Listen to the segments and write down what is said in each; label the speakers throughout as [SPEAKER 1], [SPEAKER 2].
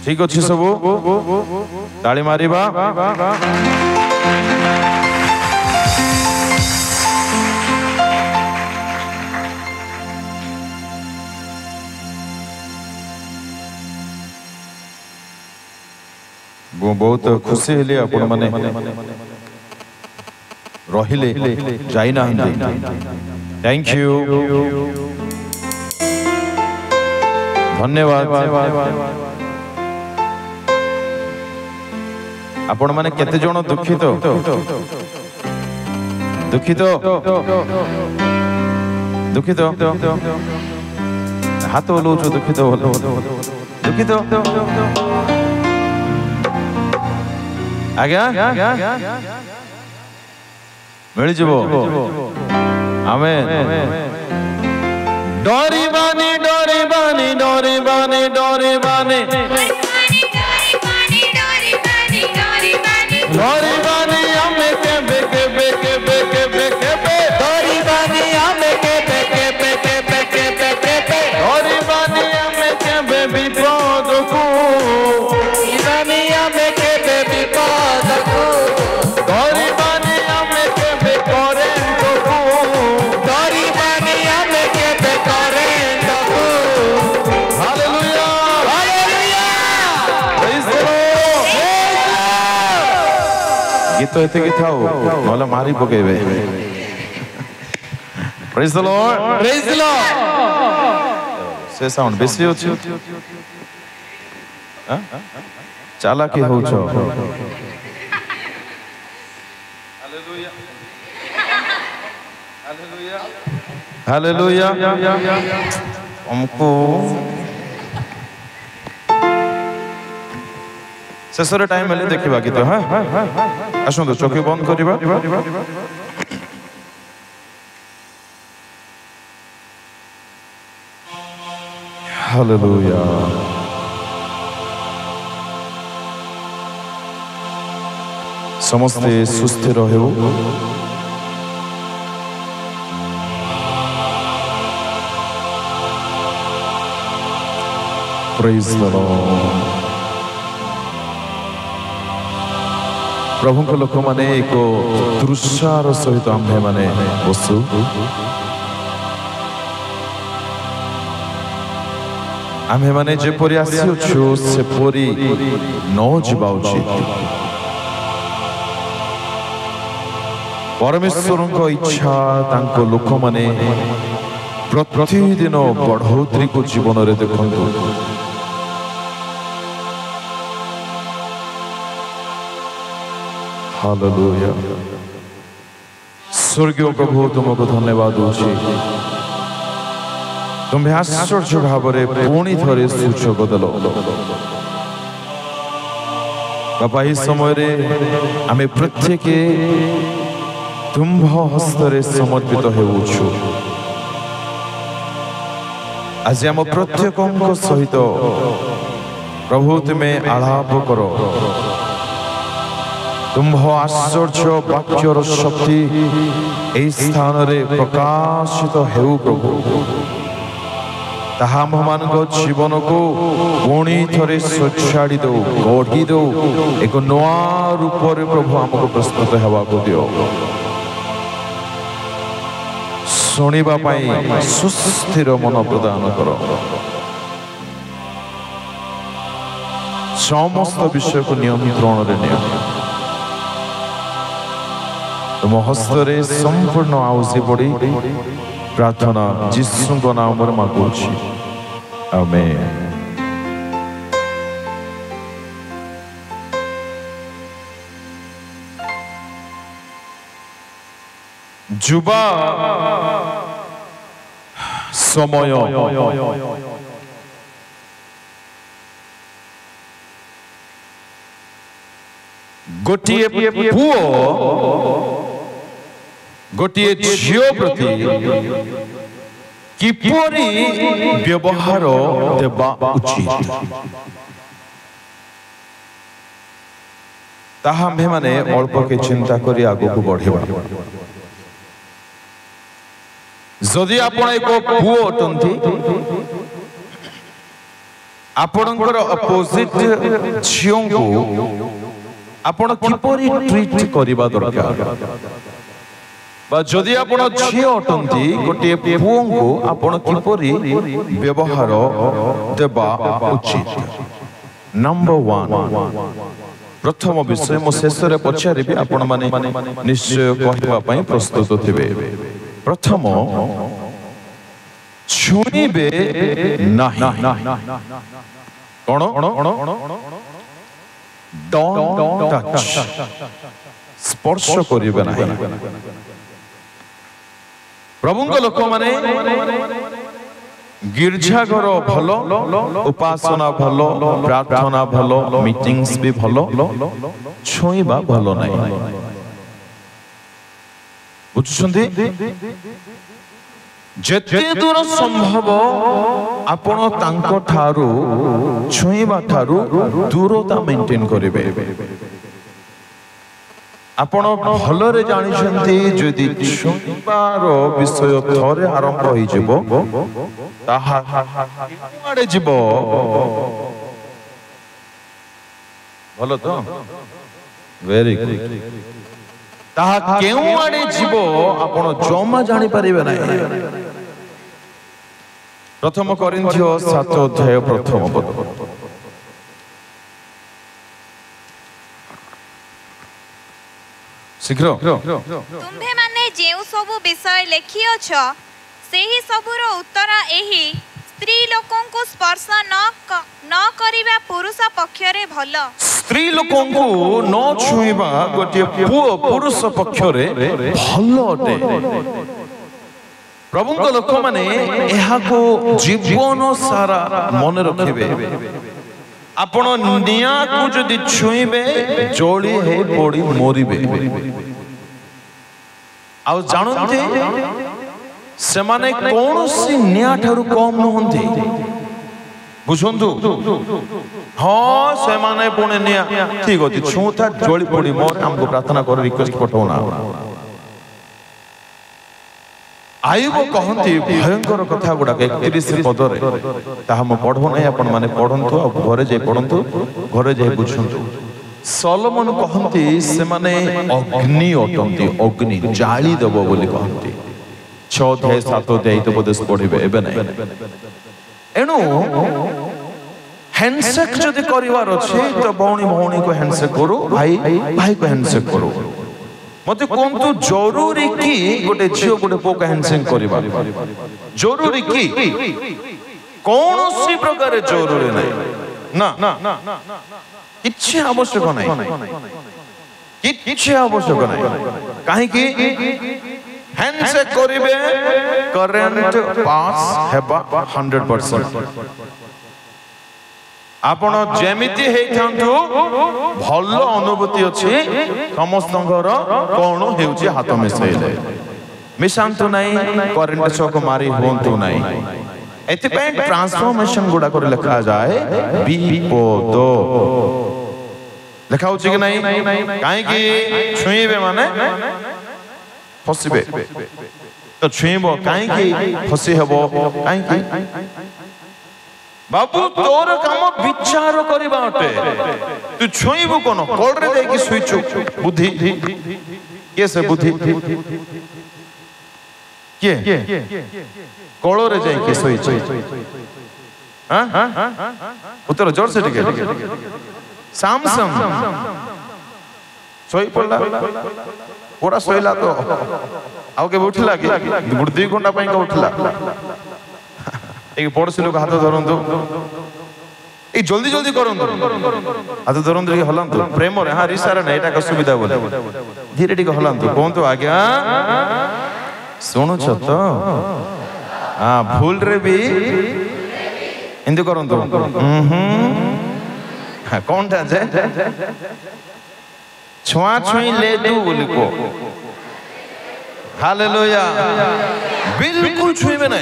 [SPEAKER 1] ठीक अच्छे सब ताली मारिबा बहुत खुशी हेली आपण माने रहिले जाइना थैंक यू धन्यवाद आपण माने केते जण दुखित दुखित दुखित हाथ ओलो दुखित दुखित आज्ञा मिल जीवो आमेन डोरीबानी डोरीबानी डोरीबानी डोरीबानी डोरीबानी हमें के बेके बेके बेके बेके बे डोरीबानी हमें के बेके बेके बेके बेके बे डोरीबानी हमें के बेबी पद को इबानी हमें के बेबी पद को डोरीबानी हमें के बेकोरे को डोरीबानी हमें के बेकोरे को hallelujah hallelujah praise the Lord गीत एते की थाओ नला मारी पकेबे प्रेज द लॉर्ड से साउंड बेसी अछि हां चालाकी होछो हालेलुया हालेलुया हालेलुया हमको शेषर टाइम हेले देखिबा गीत हां आसो तो चोखी बंद करिबा हालेलुया समस्ते सुस्थ रहो प्रेज द लॉर्ड प्रभु को लोक माने एक तृषार सहित आम्भे माने बसु आम्भे माने जेपरि आसिछु सेपरि न जिबा उचित परमेश्वर को इच्छा तांको लोक माने प्रतिदिन बढ़ोतरी को जीवन रे देखंतु हालेलुया स्वर्गीय प्रभु तुमको धन्यवाद दूची तुम्हें आश्चर्य भाव रे पुणी थरे सुचक दल बापा इस समय रे आमे प्रत्येक तुम्भ हस्तरे समर्पित हेउछु आज आम प्रत्येक सहित प्रभु तुम्हें आलाप करो तुम्भ आश्चर्य वाक्यर शक्ति ए स्थान रे प्रकाशित हेउ प्रभु ताहा मान जीवन को पुणी थरे सजाड़ी दो गढ़ी दो एक नवा रूप रे प्रभु आमको प्रस्तुत हेबा को दियो शुणिबा पाई सुस्थिर मन प्रदान करो समस्त विषय को नियंत्रण रे नियो तुम हस्तरे संपूर्ण आउसी पड़ी प्रार्थना जिसु को नाम रे मागुछि आमेन जुबा समय गोटिए पुओ गोटिए झियो प्रति किपरि व्यवहार देबा उचित ताहा आम्भे माने अल्प के चिंता करी आगो को बढ़िबा जदि आपण एक पुओ अटंती आपणकर अपोजिट झियो को आपण किपरि ट्रीट करबा दरकार बा जदि आपण झियो अटंती गोटे पुओ को आपण किपरि व्यवहार देबा उचित। नंबर 1 प्रथम विषय मो शेष रे पछारि भी आपण माने निश्चय कहबा पई प्रस्तुत थिबे। प्रथम छुईबे नाही कोन डोंट टच स्पर्श करिबे नाही। प्रभुଙ୍କ लोक माने गिरजाघर भल उपासना भल प्रार्थना भल मीटिंग्स भी भल छुईबा भल नाही। बुझुछंती जेते दूर संभव आपण तांको ठारू छुईबा ठारू दूरता मेंटेन करिवे। आपण भलरे जानिछंती जदि छुईबार विषय थरे आरंभ होई जिवो ताहा आडे जिवो भलो तो वेरी गुड ताहा केउ आडे जिवो आपण जमा जानि परिबे नाही। प्रथम कोरिन्थियो 7 अध्याय प्रथम पद शीघ्र
[SPEAKER 2] तुम्भे माने जेउ सबु विषय लेखि अछ सेही सबुर उत्तर एही स्त्री लोकन को स्पर्श न करिबा पुरुष पक्षरे भल।
[SPEAKER 1] स्त्री लोकन को न छुईबा गोटे पुओ पुरुष पक्षरे भल अटे। प्रभुଙ୍କ लोक माने एहा को जीवन सारा मन रखिबे। आपण निया को जदि छुईबे जोड़ी हे पड़ी मोरिबे। आ जानते से माने कोनोसी निया ठारू कम नहंती बुझंतु। हाँ से माने पुणे निया ठीक अछि छुता जोड़ी पड़ी मोर हमको प्रार्थना कर रिक्वेस्ट पठौना। आयुब कहती भयंकर कथा गुडा 31 पदरे ताहा म पढो नै आपण माने पढंतु आ घरे जे पढंतु घरे जे बुझंतु। सलोमन कहती से माने अग्नि अटंती अग्नि जाली देबो बोली कहती 6 अध्याय 7 अध्याय तो उपदेश पढिबे एबे नै। एनु हैंडशेक जदि करिवार अछि तो भौणी भौणी को हैंडशेक करू भाई भाई को हैंडशेक करू। मते कोंतु जरूरी की गोटे झियो गोटे पो का हैंडशेक करबा जरूरी की कोनोसी प्रकार जरूरी नै ना किछि आवश्यक नै किछि आवश्यक नै। काहे कि हैंडशेक करिवे करंट पास हेबा 100%। आपण जेमिति हे थांतु भल अनुभूति अछि समस्तंकर कोन हेउची हाथ मिसैले मिशांतु नै करंट शॉक मारी होंतु नै। एति पे ट्रांसफॉर्मेशन गुडा कर लिखा जाए विपद लिखा होची कि नै। काहे कि छुईबे माने फसिबे तो छुईबो काहे कि फसी हेबो काहे कि बाबू तोर काम विचार करबा अटे। तू छुईबु कोन कोडरे दे कि सुइचु बुद्धि के से बुद्धि के कोळरे जाय कि सुइचु हां उत्तर जोर से टिके सैमसंग सोई पड़ला पूरा सोइला तो आउ के उठला कि 2 घंटा पई का उठला। एक पड़ोसी लोग हाथ धरंतु ए जल्दी जल्दी करंतु हाथ धरंतु के हलंतु प्रेम रे हां रिसार नै एटा का सुविधा बोले धीरे टिके हलंतु कोंतु आज्ञा सुनु छ तो हां भूल रे भी इंदु करंतु हां कोनटा जे छुआ छुई ले दू बोली को हालेलुया बिल्कुल छुईबे नै।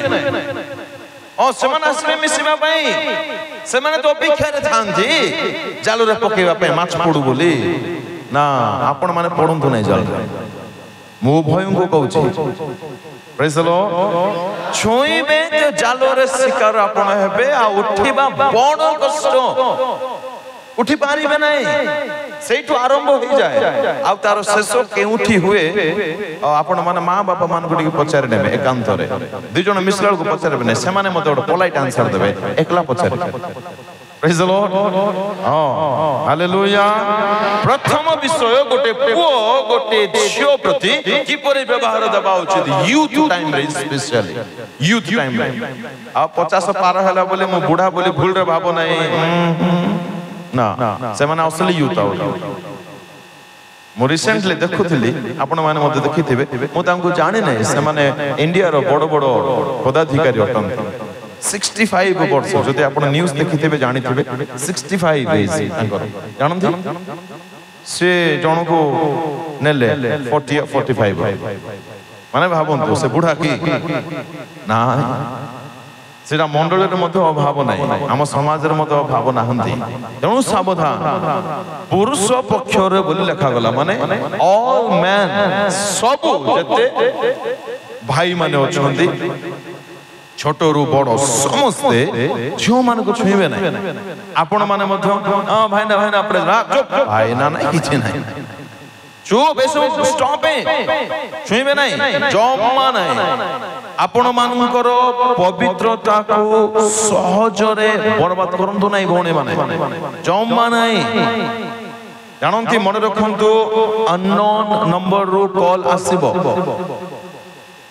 [SPEAKER 1] और सेमान आसबे मिसिबा पई सेमाने तो अपेक्षा रे थांती जालु रे पकेबा पई माछ पडू बोली ना आपण माने पडंतु नै जाल। मो भयं को कहूची प्रेज द लॉर्ड छुईबे तो जालरे शिकार आपण हेबे आ उठिबा बड़ कष्ट उठी पारिबे नाही सेठु आरंभ हो जाए आ तार शेष केउठी हुए आपण माने मां बापा मान गुडी पचार नेबे एकांत रे दुई जण मिसलाल को पचारबे नै से माने मते पोलाइट आंसर देबे एकला पचार प्रेज द लॉर्ड हालेलुया प्रथम विषय गोटे पुओ गोटे झियो प्रति किपरि व्यवहार देबा उचित यूथ टाइम रे स्पेशली यूथ टाइम रे आ 50 पार हला बोले मो बुढा बोले भूल रे भाबो नै ना से माने असली यूथ आउ मो रिसेंटली देखुथिली आपण माने मते देखिथिबे मो तांको जानि नै से माने इंडिया रो बड़ बड़ पदाधिकारी अटन 65 वर्ष जदि आपण न्यूज़ देखिथिबे जानिथिबे 65 एज तांकर जानथि से जण को नेले 40 45 माने भाबंतु से बुढा की ना सेटा मंडल रे मते अभाव नै हम समाज रे मते अभाव नाहंती तेणु सावधान पुरुष पक्ष रे बोली लिखा गला माने ऑल मैन सब जते भाई माने अछंती छोट रु बड़ समस्ते झियो मान को छुईबे नै आपण माने मध्य भाई ना अपने चुप भाई ना नै किछि नै चुप ऐसे स्टॉप छुईबे नै जम्मा नै आपण मानकर पवित्रता को सहज रे बर्बाद करंतु नै भौणी माने जम्मा नै जानंती मन रखंतु अननोन नंबर रो कॉल आसीबो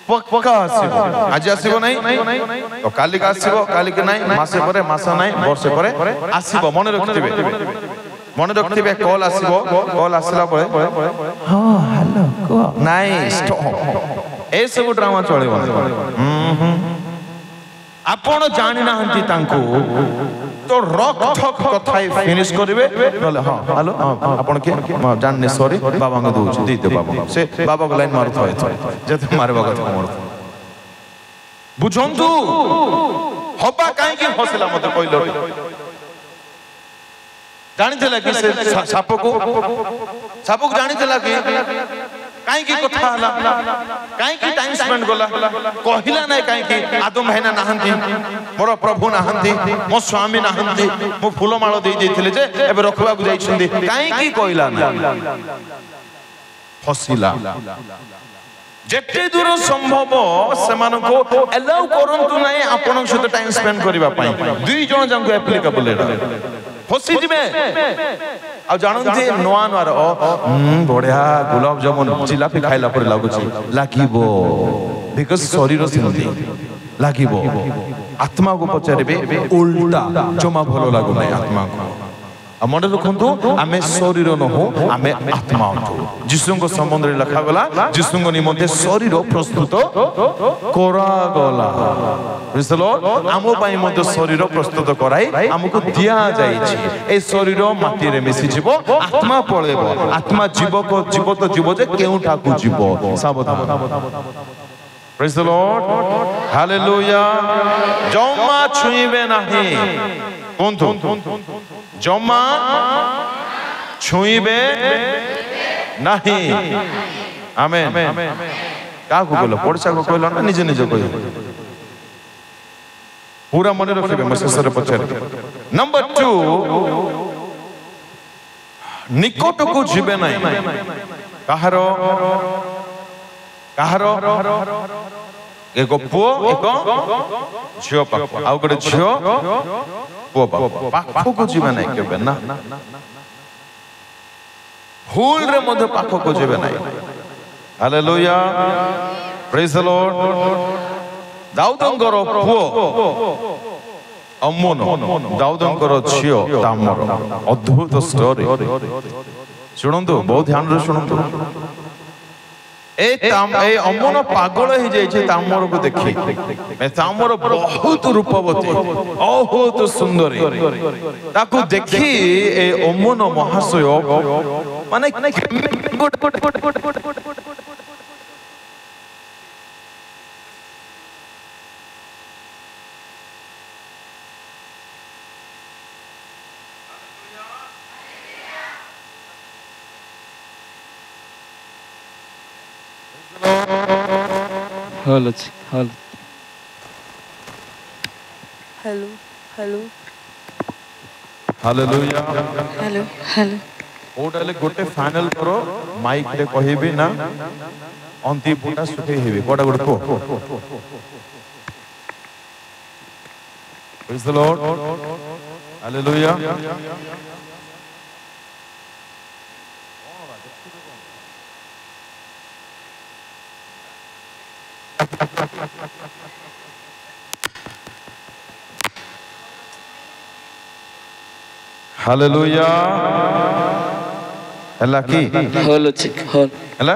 [SPEAKER 1] पक्का आसीबो आज आसीबो नै तो काली का आसीबो काली के नै मासे परे मासा नै वर्ष परे आसीबो मन रखथिबे कॉल आसीबो कॉल आसला परे हां हेलो को नाइ स्टॉप ए सब ड्रामा चलेबो आपण जानि नाहंती तांको तो रक ठक कथाई फिनिश करिवे नले हां हेलो आपण के जानने सॉरी बाबा को दोछ दे दे बाबा से बाबा को लाइन मारत होय जते मारबा कथा मारत बुझंतु हबा काहे के हसला मते कहलो जानि देला कि से साप को जानि देला कि काहे की कथा हला काहे की टाइम स्पेंड गला कहिला नै काहे की आदम भाईना नाहंती मोर प्रभु नाहंती मो स्वामी नाहंती मो फूल माळ देई देथिले जे एबे रखबा को जाई छंदी काहे की कहिला ना फसिला जेते दूर संभव समान को अलाउ करंतु नै आपन सहित टाइम स्पेंड करबा पई दुई जण जंको एप्लीकेबल फसी जिमे आ जानंती नोआ नोर बढ़िया गुलाब जामुन जिलापी खाइला पर लागुची लागिबो बिकॉज़ शरीर सिंधी लागिबो आत्मा को पचारिबे उल्टा जमा भलो लागु नै आत्मा को मन रखु आम शरीर नहु आम आत्मा जीशु संबंध में लिखा गला जीशु निमंते शरीर प्रस्तुत करागला आम शरीर प्रस्तुत कराई आमको दिया जाए शरीर माटी रे मिसी जीव आत्मा पळेबो आत्मा जीवक जीव तो जीव जे केउठा को जीव सावधान Praise the Lord. Hallelujah. जम्मा छुईबे नहीं कोंथु जम्मा छुईबे नहीं आमेन का को बोलो पड़सा को कहलो ना निजे निजे कहलो पूरा मन रखिबे मैं शेषरे पचार नंबर 2 निकट को जीवे नहीं कहारो कहारो एक पुओ एक झियो पाख आ गोटे झियो पुओ पाख को जीवे नहीं केबे ना भूल रे मध्य पाख को जीवे नहीं हालेलुया प्रेज द लॉर्ड दाऊदंकर पुओ अम्मोन दाऊदंकर झियो तामर अद्भुत स्टोरी सुनंतु बहुत ध्यान रे सुनंतु ए अम्मोन पागल हो जाए तामर को देखी तामर बहुत रूपवती बहुत सुंदरी ताकू देखी ए अम्मोन महाशय माने हॉल अच्छी हॉल
[SPEAKER 3] hello hello
[SPEAKER 4] hallelujah
[SPEAKER 3] hello hello
[SPEAKER 4] ओटाले गोटे फाइनल करो माइक रे कहिबी ना अंति पुटा सुखे हेबी कोडा गोटे को praise the Lord hallelujah hallelujah हला की
[SPEAKER 1] हॉल अच्छी हॉल
[SPEAKER 4] हला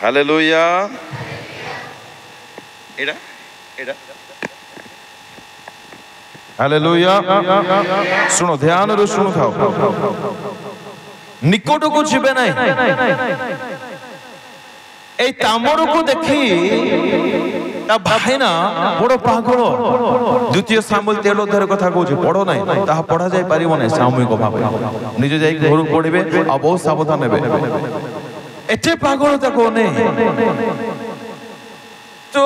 [SPEAKER 4] हालेलुया एडा एडा हालेलुया सुनो ध्यान रे सुनो थाओ निकट को जिबे नहीं ए तामर को देखी ता भाई ना बड़ पागल द्वितीय सामुएल 13 कथा कहूँ पढ़ो ना ता पढ़ा जाय परिबो नै सामूहिक भाव निजे जाई घर पढ़िबे आ बहुत सावधान हेबे एते पागल ताको नै तो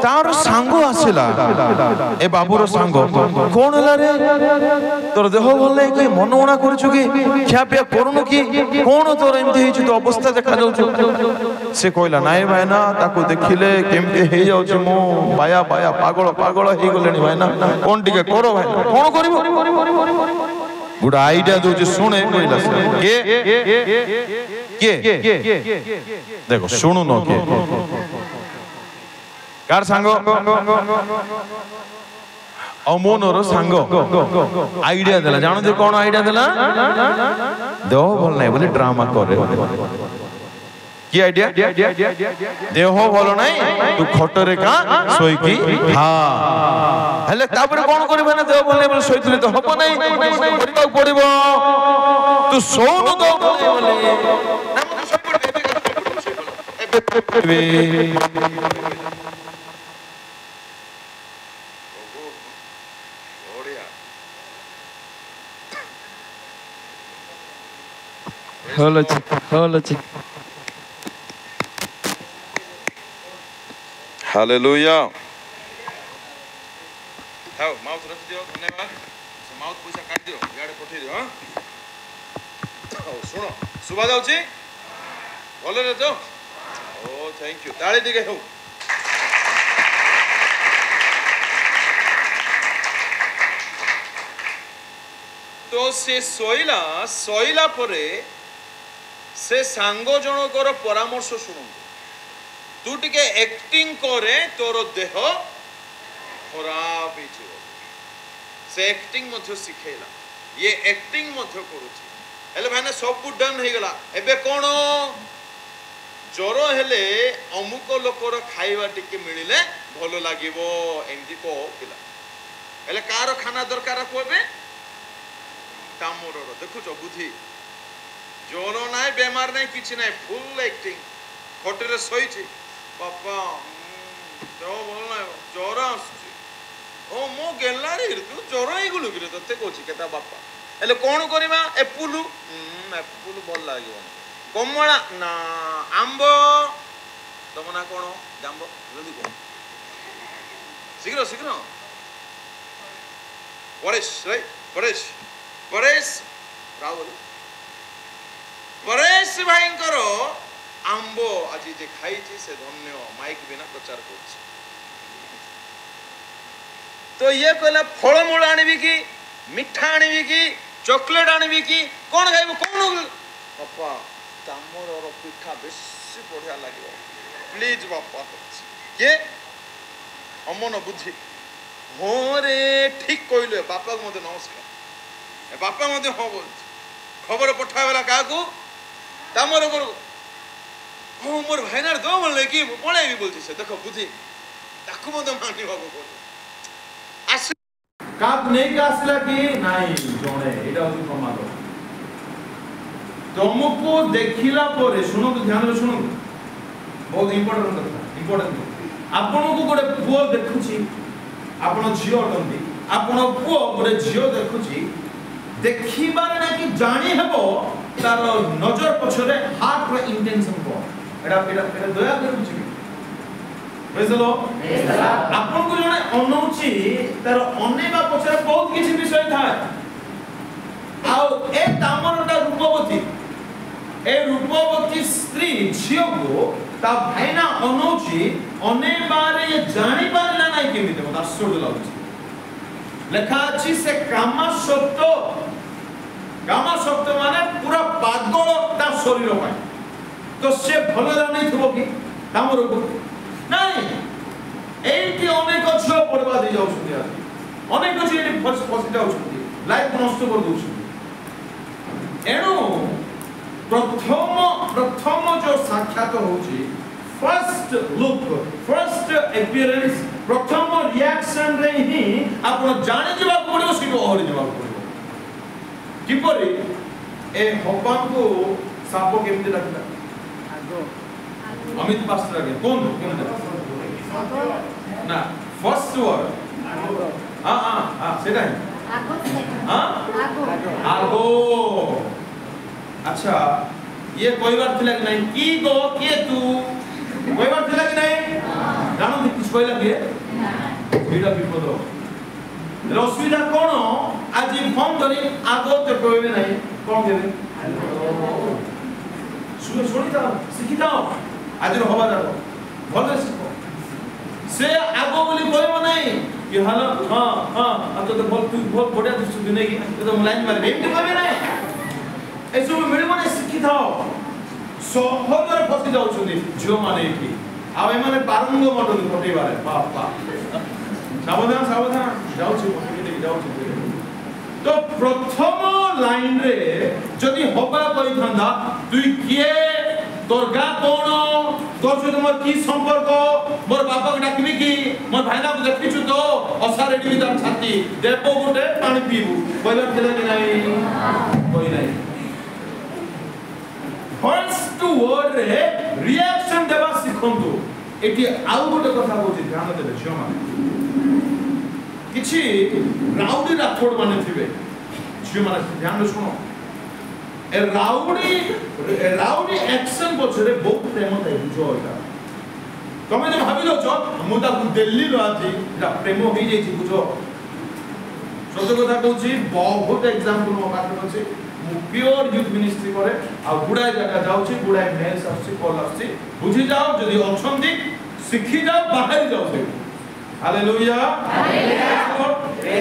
[SPEAKER 4] तार सांग आसिला ए बाबूर सांग कोन हला रे तोर देह भल नै कि मन उणा करछु कि खिया पिया करूनु कि कोन तोर एमती हेछु तो अवस्था देखा जाउछु से कहला नाई भाई ना ताको देखिले केमते हे जाउछु मो बाया बाया पागल पागल हे गलेनी भाई ना कोन टिके करो भाई कोन करिवो गुड आईडिया दोजे सुने कहला के देखो सुनु न के कार सांग अमोनर सांग आइडिया देला जानो जे कोन आइडिया देला देह भल नै बोले ड्रामा करे की आइडिया देह भल नै तू खटरे का सोई की हां हेले तापर कोन करबे ना देह भल नै बोले सोइतले तो हबो नै करबा पड़िबो तू सोनु दो बोले ना मत सोई पड़बे
[SPEAKER 1] हॉल अच्छी
[SPEAKER 4] हालेलुया थाओ माउथ रख दियो धन्यवाद से माउथ पैसा काट दियो याडे पठे दियो हां सुनो सुबा जाउची भले रे तो ओ थैंक यू ताली दिगे हो तो से सोइला परे से सांग जनकर परामर्श शुणु तू टिके एक्टिंग करे तोर देह खराब से एक्टिंग मध्य सिखेला ये एक्टिंग मध्य करूची हेले भाईना सब डन हे गला एबे कोन ज्वर हेले अमुक लोकर खाइबा टिके मिलिले भलो लागिवो एंदी को पिला हेले कार खाना दरकार कोबे तामरर देखुचो बुद्धि ज्वर नाय बेमार नाय किछि नाय फुल एक्टिंग होटल सोइछि बापा तो बोल नाय ज्वर आसछि ओ मो गेलारी तू ज्वर हे गुलु गिरे तते कोछि केता बापा हेले कोन करिमा एप्पल भल लागियो कमला ना आंबो तमना कोन जांबो जल्दी को शीघ्र शीघ्र परेश राइट परेश राहुल परेश भाईंकर आंबो आज जे खाई से धन्य माइक बिना प्रचार कर तो ये कहला फलमूल आनिबी कि मिठा आनिबी कि चॉकलेट आनिबी कि कोन खाइबो कोन पापा तामरर पिठा बेसी बढ़िया लागियो प्लीज बापा के अमन बुद्धि हो रे ठीक कहले बापा को मते नमस्कार बापा मते हो बोल खबर पठावेला काकू तामर को ओ मोर भाईनार दो बोलले कि पळे भी बोलछि से देखो बुद्धि ताकू मते मानि बाबू को आस काप नहीं कासला कि नाही जणे एटा होची प्रमाण तुमको देखिला परे सुनो तो ध्यान रे सुनो बहुत इंपोर्टेंट कथा इंपोर्टेंट आपन को गोटे पुओ देखुची आपन झियो अटंती आपन पुओ गोटे झियो देखुची देखिबार ना कि जानी हेबो तार नजर पछरे हार्ट रो इंटेंशन को एडा दया कर बुझी बुझलो आपन को जने अनौची तार अनेबा पछरे बहुत किछि विषय थाए आउ ए तामरटा रूपवती ए रूपवती स्त्री झियो को ता भाईना अनौची अनेबारे ये जानि पारला नाही केमिते मत आश्चर्य लागुची लेखा अछि से कामा शब्द माने पूरा पागल ता शरीर पाए तो से भलो जानि थबो कि तामर को नाही एठी अनेक छ पड़वा दे जाउ छथि अनेक छ एठी फसी जाउ छथि लाइफ नष्ट कर दउ छथि एणु प्रथम जो साक्षात होची फर्स्ट लुक फर्स्ट अपीयरेंस प्रथम रिएक्शन रे ही आपण जानि जबा पड़ियो सिनो ओहरि जबा पड़ियो किपरि ए हब्बान को साप केमते लागला अमित पास्टर आगे कोन केमते ना फर्स्ट वर्ड हां सेटा हां आगो अच्छा ये कोई बार थिला कि नहीं की गो के तू कोई बार थिला कि नहीं जानो किछ कहला के एडा विपद रसुविधा कोन आज फोन धरी आगो ते कहबे नहीं कोन केबे सुनी था सिखी था आज रो हवा जाओ भले सिखो से आगो बोली कहबो नहीं कि हां हां तो बहुत बढ़िया दिसु दिने की तो लाइन मारे एमती कहबे नहीं एसो मिलबने सिखि थाओ सहजरे फसी जाउछुनी झियो माने एठी आ ए माने पारंग मडल फटेबारे बाप सावधान जाउछु फटेके जाउछु तो प्रथम लाइन रे जदि हबा कहि थांदा तुई किए तोर गा कोन तोर से मोर की संपर्क मोर बापा के डाकबी की मोर भाईना को देखिछु तो असा रेडी दाम छाती देबो गुटे पानी पीबू कहला थिला कि नहीं कोई नहीं फर्स्ट वर्ड रे रिएक्शन देबा सिखंतु एटी आउ गोटे कथा कहूची ध्यान देबे झियो माने किछि राउडी राठोड माने थिबे झियो माने ध्यान सुनो ए राउडी एक्शन पछरे बहुत प्रेम थाए बुझो एटा तमे जे भाबिलो छ मुदा को दिल्ली लो आथि एटा प्रेम होई जाई छी बुझो सत्य कथा कहूची बहुत एग्जांपल मो पाखरे अछि प्योर यूथ मिनिस्ट्री करे आ गुडाय जगह जाउची गुडाय मेल्स आसी कॉल आसी बुझी जाओ जदी अछंती सिखी जाओ बाहर जाओ से हालेलुया हालेलुया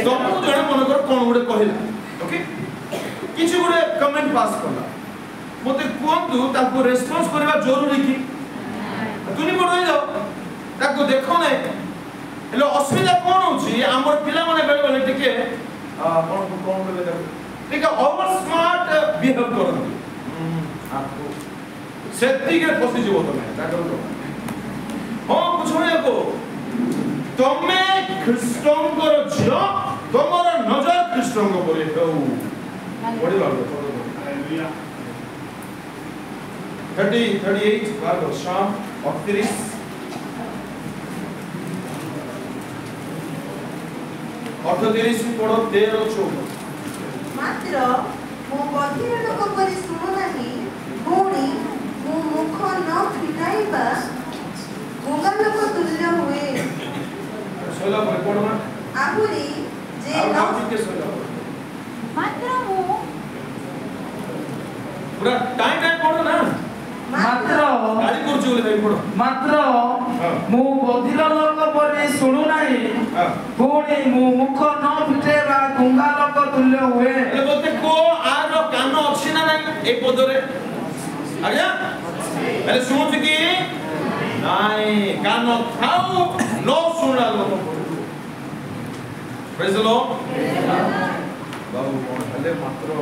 [SPEAKER 4] तुमको जणे मन कर कोन गुडे कहिला ओके किछि गुडे कमेंट पास करला मते कोंतु ताको रेस्पॉन्स करबा जरूरी की तुनी बडई जाओ ताको देखो नै हेलो असुविधा कोन होची हमर पिला माने बेले बेले टिके कोन बेले देखो ठीक है ओवर स्मार्ट बिहेव करन आपको सेफ्टी के फसी जीवो तमे ता करो हां कुछ को तमे ख्रिस्टन को जियो तमर नजर ख्रिस्टन को परे हो बड़ी बात हालेलुया 38 बार शाम 38 पढ़ो 13 14
[SPEAKER 5] मात्र मो बधिर लोक परि सुनो नाही भोणी मो मुख न फिटाइबा गुंगा लोक तुल्य हुए
[SPEAKER 4] सोला पर पढ़ो
[SPEAKER 5] आहुरी जे न
[SPEAKER 4] के सोला
[SPEAKER 5] मात्र मो
[SPEAKER 4] पूरा टाइम पढ़ो ना
[SPEAKER 6] मात्र
[SPEAKER 4] गाड़ी करछु बोले भाई पढ़ो
[SPEAKER 6] मात्र मो बधिर लोक परि सुनो नाही भोणी मो मुख न फिटाइबा गुंगा लोक तुल्य हुए
[SPEAKER 4] ए बोलते को आर कान अछि ना नहीं ए पदरे आज्ञा अरे सुनत की नहीं कान थाउ नो सुनला लोक प्रेज द लॉर्ड बाबू कोन हले मात्र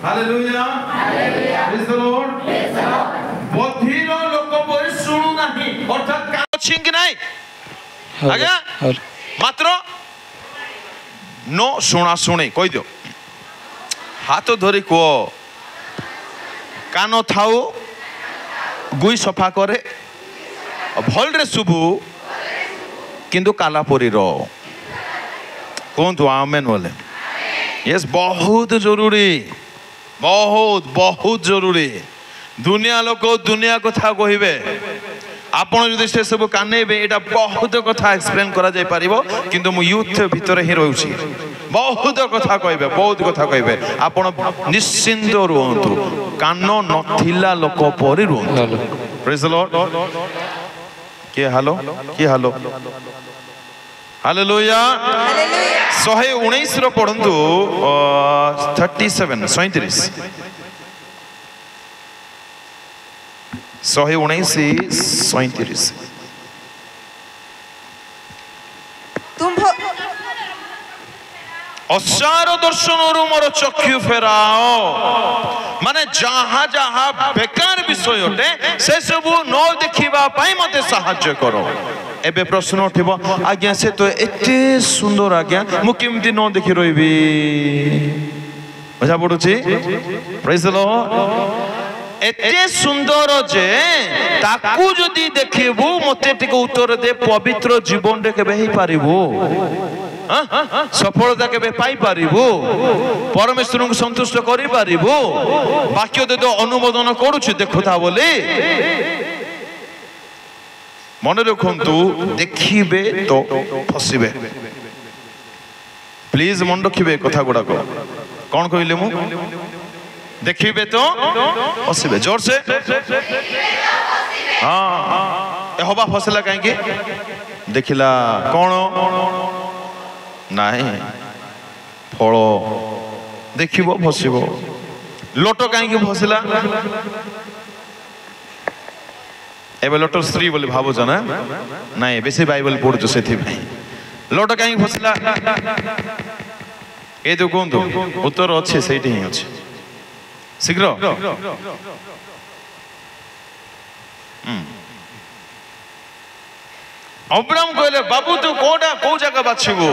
[SPEAKER 4] hallelujah hallelujah praise the Lord praise the Lord बधिर लोक परि सुनु नाही अर्थात कान अछि कि नहीं आज्ञा मात्र नो सुना सुने कहि दियो हाथ धरी को कान थाउ गुई सफा करे भल रे सुबु किंतु काला परी रो कहतु आमेन बोले यस बहुत जरूरी बहुत बहुत जरूरी दुनिया लोक दुनिया कथा कहबे आपण जदि से सब कानेबे एटा बहुत कथा एक्सप्लेन करा जाय परिबो किंतु मु यूथ भीतर ही रहउछि बहुत कथा कहबे बहुत कथा कहबे आपण निश्चिंत रहंतु कान नथिला लोक परि रहंतु प्रेज द लॉर्ड के हेलो हालेलुया 119 रो पढंतु 37 37 असार दर्शन मोर चक्षु फेराओ माने जहा जहा बेकार विषय अटे से सब न देखिबा पाई मते सहाय्य करो एबे प्रश्न उठिबो आज्ञा से तो एते सुंदर आज्ञा मु केमती न देखि रहिबी बुझा पडुची प्रेज द लॉर्ड एते सुंदर जे ताकू जदी देखिबू मते टिक उत्तर दे पवित्र जीवन रे केबे ही पारिबू सफलता केबे पाई पारिबू परमेश्वर को संतुष्ट करि पारिबू वाक्य दे तो अनुमोदन करूछि देखुता बोली मन रखंतु देखिबे तो फसिबे प्लीज मन रखिबे कथा गुडा को कौन कहले मु देखिबे तो फसिबे जोर से हाँ ए होबा फसला काहे के देखिला कौन नहीं फल देखिबो फसिबो लोटो काहे के फसिला एबे लोटर स्त्री बोली भाबो जना नहीं बेसी बाइबल पढु सेथि भाई लोटो काहे फसिला ए तो कोन तो उत्तर अच्छे सेठी ही अच्छे शीघ्र अब्राहम कहले बाबू तू कोडा को जगह बाछिबो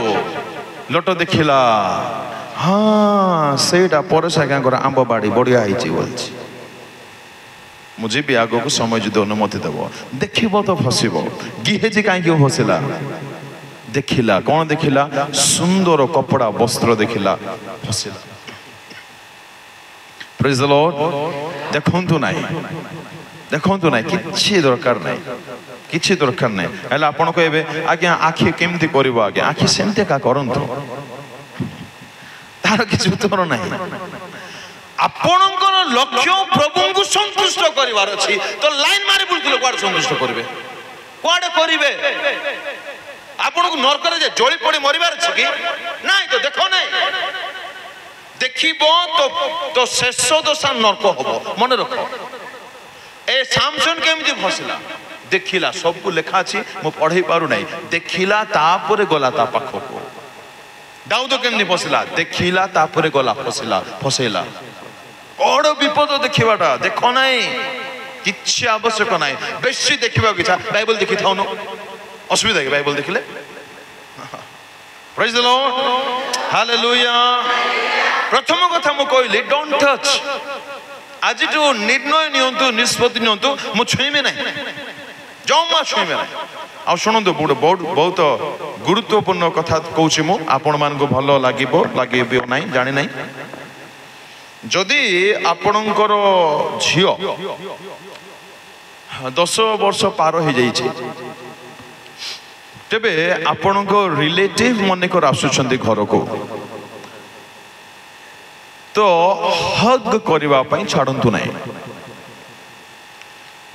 [SPEAKER 4] लोटो देखिला हाँ सेटा परसा गांकर आंब बाड़ी बढ़िया हिची बोलछि मुझे भी आगो को समय जो अनुमति देव देखिबो तो फसिबो गिहेजी काहे क्यों फसिला देखिला कौन देखिला सुंदर कपड़ा वस्त्र देखिला फसिला प्रेज द लॉर्ड देखंतु नाही किछि दरकार नाही हला आपण कहबे आज्ञा आखि केमती करबो आज्ञा आखि सेमते का करंतु तार किछु उत्तर नाही आपणकर लक्ष्य प्रभु को संतुष्ट करिवार अछि तो लाइन मारि बुलथिलो कोड संतुष्ट करबे कोड करिवे आपण को नरक रे जळी पड़ी मरिवार अछि कि नाही तो देखो नाही देखिबो तो शेष दशा नरक होबो मन रखो ए सामसन केमती फसिला देखिला सब को लेखा अछि मो पढै पारु नाही देखिला तापरे गला ता पाखो को दाऊद केमती फसिला देखिला तापरे गला फसेला बड़ विपद देखिबाटा देखो नाही किछि आवश्यक नाही बेसी देखिबा किछा बाइबल देखि थाउनो असुविधा के बाइबल देखिले प्रेज द लॉर्ड हालेलुया प्रथम कथा मु कहली डोंट टच आज जो निर्णय नियंतु निष्पत्ति नियंतु मु छुइमे नाही जम्मा छुइमे नाही आ सुनंतु बहुत गुरुत्वपूर्ण कथा कहूछि मु आपण मान को भलो लागिबो नाही जानि नाही जदि आपणकर झियो 10 वर्ष पार हो जाइए तेबे आपण रिलेटिव मनकर आसुचंदी घर को तो हग करने छाड़ू ना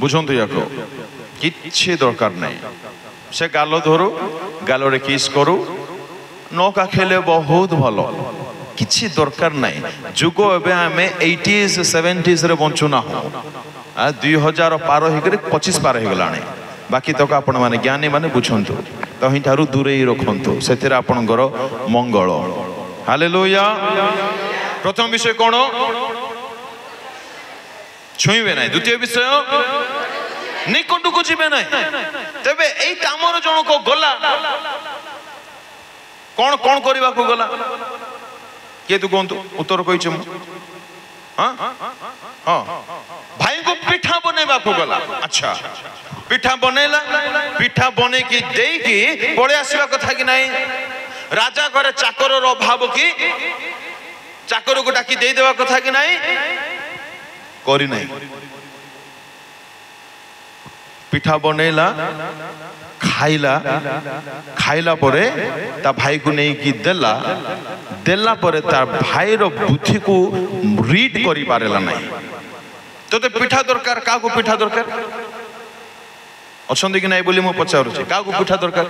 [SPEAKER 4] बुझंतु या किछि दरकार नहीं से गाल धरू गाल किस करू न काखेले बहुत भलो किछि दरकार नहीं जुग एबे आमे 80s 70s रे बंचुना हो 2000 पार होकर 25 पार हो गलाने बाकी तक आपण माने ज्ञानी माने बुझंतु तो ही थारु दूरे ही रखंतु सेतिर आपणकर मंगल हालेलुया प्रथम विषय कोन छुईबे नहीं द्वितीय विषय निकट को जीवे नहीं तबे एई तामर जण को गला कौन कौन करबा को गला के तू कहतु उत्तर कही भाई को पिठा बनैबा को गला अच्छा पिठा बनैला पिठा बने की देकी पळे आसीबा कथा कि नहीं राजा घरे चाकर अभाव कि चाकर को डाकी दे देवा कथा कि नहीं करी नहीं पिठा बनैला खाइला खाइला परे ता भाई को नहीं कि देला देला परे तार भाई रो बुद्धि को रीड करी पारेला नहीं तो पिठा दरकार का को पिठा दरकार अच्छे कि नहीं बोली मु पचारुछि का को पिठा दरकार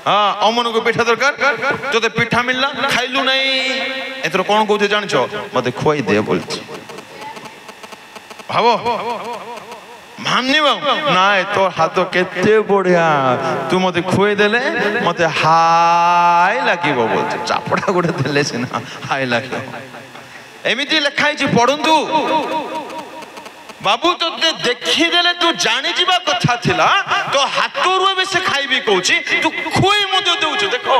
[SPEAKER 4] हाँ अमन को पिठा दरकार तो पिठा मिलला खाइलु नहीं एथरो कोन कहते जानछो मते खोई दे बोलछि भावो माननी ना तो हाथ केते बढ़िया तू मते खुए देले मते हाय लागिब बोलछ चापड़ा गोटे देले सिना हाय लागिब एमिति लिखाई छी पढंतु बाबू तो देखी देले तू जानी जीवा कथा थिला तो हाथरू बे से खाइबी कहूची तू खुई मते देउछ देखो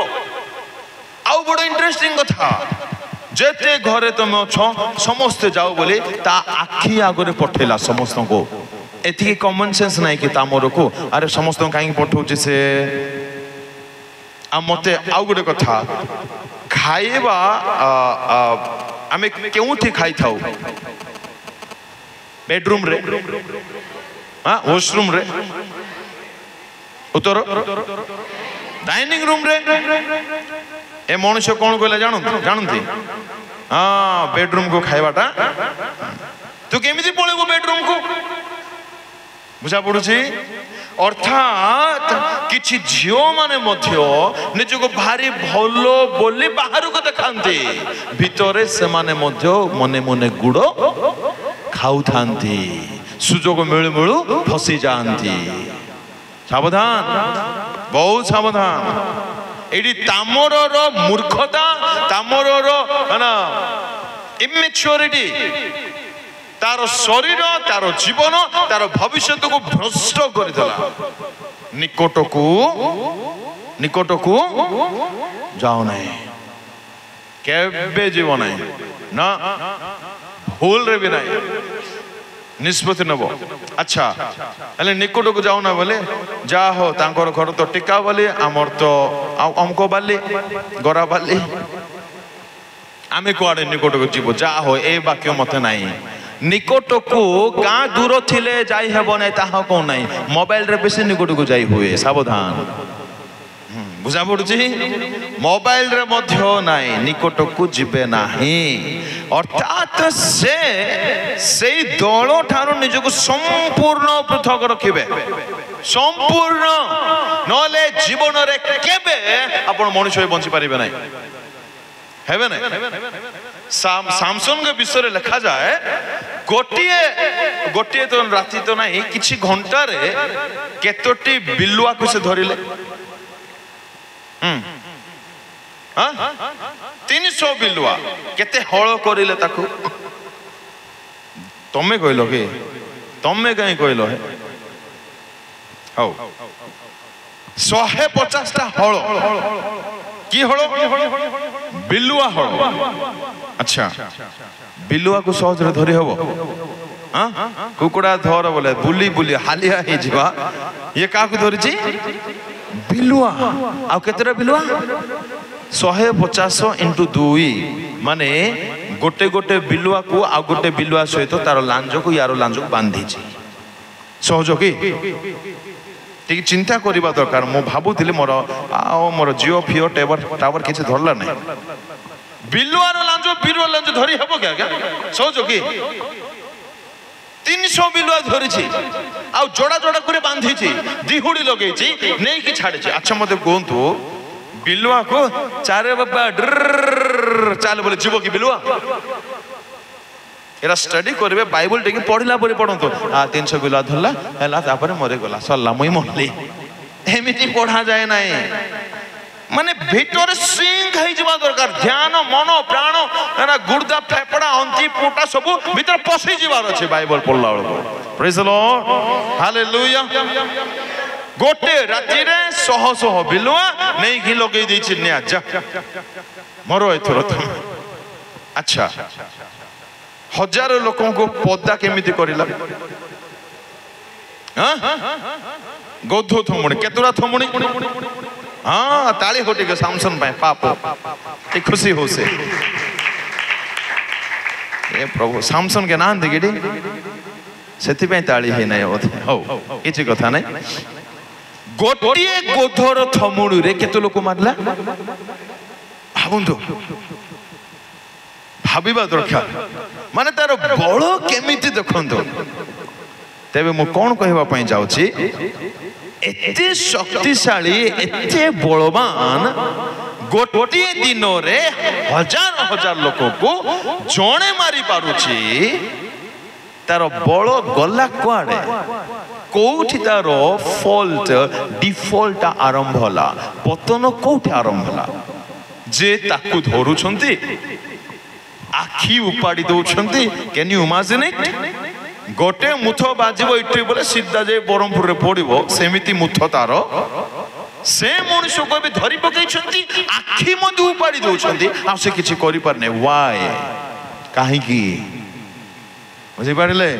[SPEAKER 4] आउ बड़ इंटरेस्टिंग कथा जेते घरे तुम अछो समस्त जाओ बोले ता आखी आगरे पठेला समस्त को एथि कॉमन सेंस नहीं कि तामर को अरे समस्त काई पठौची से आ मते आउ गोटे कथा खाइबा आमे केउठी खाइ थाउ बेडरूम रे हां वॉशरूम रे उतर डाइनिंग रूम रे ए मनुष्य कौन कहला जानती हाँ बेडरूम को खाइबाटा तू केमिति पळेबो बेडरूम को बुझा पड़ुछि अर्थात किछि झियो माने मध्य निजको भारी भलो बोली बाहर को देखांती भितरे से माने मध्य मने मने गुड़ो खाउ थांती सुजोग मिलु मिलु फसी जानती सावधान बहुत सावधान एडी तामर रो मूर्खता तामर रो ना इमेच्योरिटी तार शरीर तार जीवन तार भविष्य को भ्रष्ट कर देला निकट को जाओ नहीं केबे जीव नहीं ना भूल रे भी नहीं निष्पत्ति नब अच्छा हेले निकट को जाओ ना बोले जा हो तांकर घर तो टिका बाली आमर तो अमको बाली गरा बाली आमे कुआडे निकट को जीव जा हो ए वाक्य मते नहीं निकट को गाँ दूर थिले जाई हेबो नै ताहा को नहीं मोबाइल रे बेसी निकट को जाई हुए सावधान बुझा पड़ुछि मोबाइल रे मध्य नहीं निकट को जिबे नहीं अर्थात से दल ठारू निजको संपूर्ण पृथक रखिबे संपूर्ण नले जीवन रे केबे आपण मनुष्य बंची पारिबे नहीं हेबे नहीं सामसन के विषय लिखा जाए गोटे तो राति तो नहीं किछि घंटा रे केतोटी बिलुआ को से धरिले 300 बिलुआ केते हळ करिले ताकू तमे कहलो के तमे कहीं कहलो है हौ 150 टा हळ की हळ बिलुआ हळ अच्छा बिलुआ को सहज रे धरि हबो हां कुकुड़ा धर बोले बुली बुली हालिया हे जीवा ये का को धरिछि बिलुआ आ केतरा बिलुआ 150 into 2 माने गोटे गोटे बिलुआ को आ गोटे बिलुआ सहित तार लांज को यार लांज को बांधी छी सहज की ठीक चिंता करबा दरकार मो भाबुथिले मोर जियो फियो टावर किछ धरला नै बिलुआर लांज धरी हेबो क्या सहज की 300 बिलुआ धरी छी आ जोड़ा जोड़ा करे बांधी छी दिहुडी लगै छी नै कि छाडे छी अच्छा मते कोंतु बिलुआ को चारे बाबा चाल बोले जीव की बिलुआ एरा स्टडी करबे बाइबल टेकी पढिला परे पढंतो आ 300 बिलुआ धरला हला तापर मरे गला सल्ला मुई मरली एमिति पढा जाय नै माने भीतर सिंह है जीवा दरकार ध्यान मन प्राण ना गुर्दा फेफड़ा अंती पोटा सब भीतर पसी जीवार अछि बाइबल पढला बेलको प्रेज द लॉर्ड हालेलुया गोटे राति रे सह सह बिलुआ नहीं कि लगे दै छी न्या जा मरो एथरो तुम अच्छा हजारों लोगों को पदा केमिति करिला हां गोधो थमुणी केतुरा थमुणी हाँ ताली हो टिके सामसन पाए पाप टे खुशी हो से ए प्रभु सामसन के नाम देखिए सेति पे ताली है नहीं होते हो किसी कथा नहीं गोटिए गोधर थमुडु रे केते लोक मारला भावंतु भाविबा दरकार माने तार बळ केमिति देखंतु तेबे मु कोन कहबा पई जाउची एते शक्तिशाली एते बलवान गोटिए दिन रे हजार हजार लोक को जणे मारी पारुची तार बळ गला कुआडे कोठी तार फॉल्ट डिफॉल्ट आरंभ होला पतन कोठी आरंभ होला जे ताकू धरुछंती आखी उपाड़ी दउछंती कैन यू इमेजिन इट गोटे मुथ बाजिबो इठी बोले सीधा जे बरमपुर रे पड़िबो सेमिति मुथ तार से मनुष्य को भी धरी पकईछंती आखी मधु उपाड़ी दउछंती आ से किछि करि परने व्हाई काहे की बुझी पारिले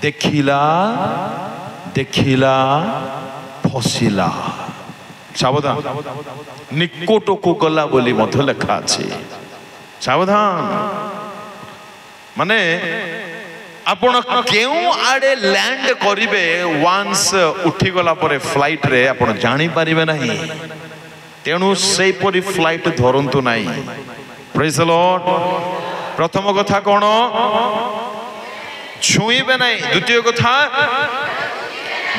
[SPEAKER 4] देखिला देखिला फसिला सावधान निकोट को गला बोली मध्य लेखा अछि सावधान माने आपण केउ आडे लैंड करिवे वंस उठी गला परे फ्लाइट रे आपण जानि परिबे नाही तेनु सेई परी फ्लाइट धरंतु नाही प्रेज द लॉर्ड प्रथम कथा कोन छुईबे नाही द्वितीय कथा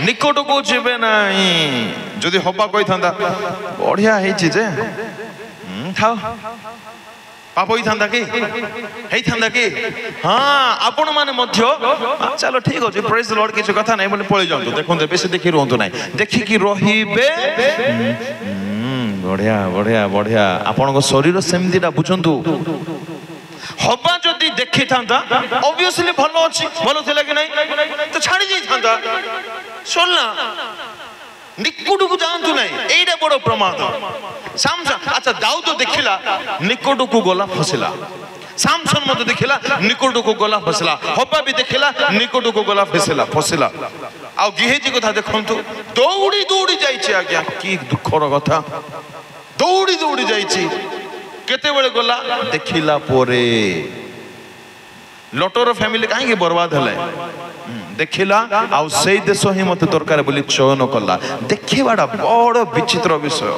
[SPEAKER 4] निकट को जीवे नाही जदि हबा कहि थांदा बढ़िया हेछि जे थाओ पाप होई थांदा की हां आपण माने मध्य चलो ठीक अछि प्रेज द लॉर्ड किछ कथा नाही बोले पळि जांतु देखुन बेसी देखि रहंतु नाही देखि कि रहिबे बढ़िया बढ़िया बढ़िया आपण को शरीर सेमदिटा बुझंतु हबा जदि देखि थांदा ऑब्वियसली भलो अछि भलो थिला कि नाही तो छाडी जाई थांदा सोलना निकुट को जानतु नहीं एइडा बड़ प्रमाद सामसन अच्छा दाऊद देखिला निकुट को गला फसिला सामसन मत देखिला निकुट को गला फसिला हबा भी देखिला निकुट को गला फसिला आ गिहेजी कथा देखंतु दौड़ी दौड़ी जाईची आज्ञा की दुखर कथा दौड़ी दौड़ी जाईची केते बेले गला देखिला पोरे लटर फैमिली काहे बर्बाद हले देखिला आ सेई देश ही मत दरकार बोली चयन कला देखिबाडा बड़ विचित्र विषय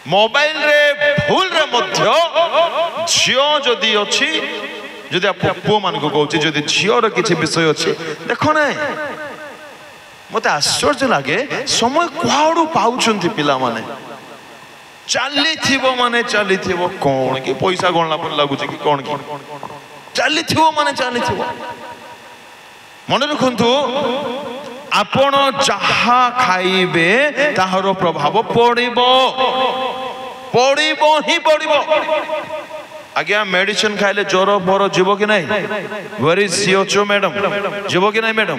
[SPEAKER 4] मोबाइल रे भूल रे मध्य झियो जदी अछि जदी आप पो मान को कहउची जदी झियो र किछि विषय अछि देखो नै मते आश्चर्य लागे समय कुआडू पाउचंती पिला माने चाली थिबो माने चाली थिबो कोन की पैसा गणला पर लागुची कि कोन की चाली थिबो माने चाली थिबो मन रखंतु आपण जहा खाइबे ताहरो प्रभाव पड़िबो पड़िबो ही पड़िबो आज्ञा मेडिसिन खाइले ज्वर भर जीवो कि नहीं वेयर इज सीओचओ मैडम जीवो कि नहीं मैडम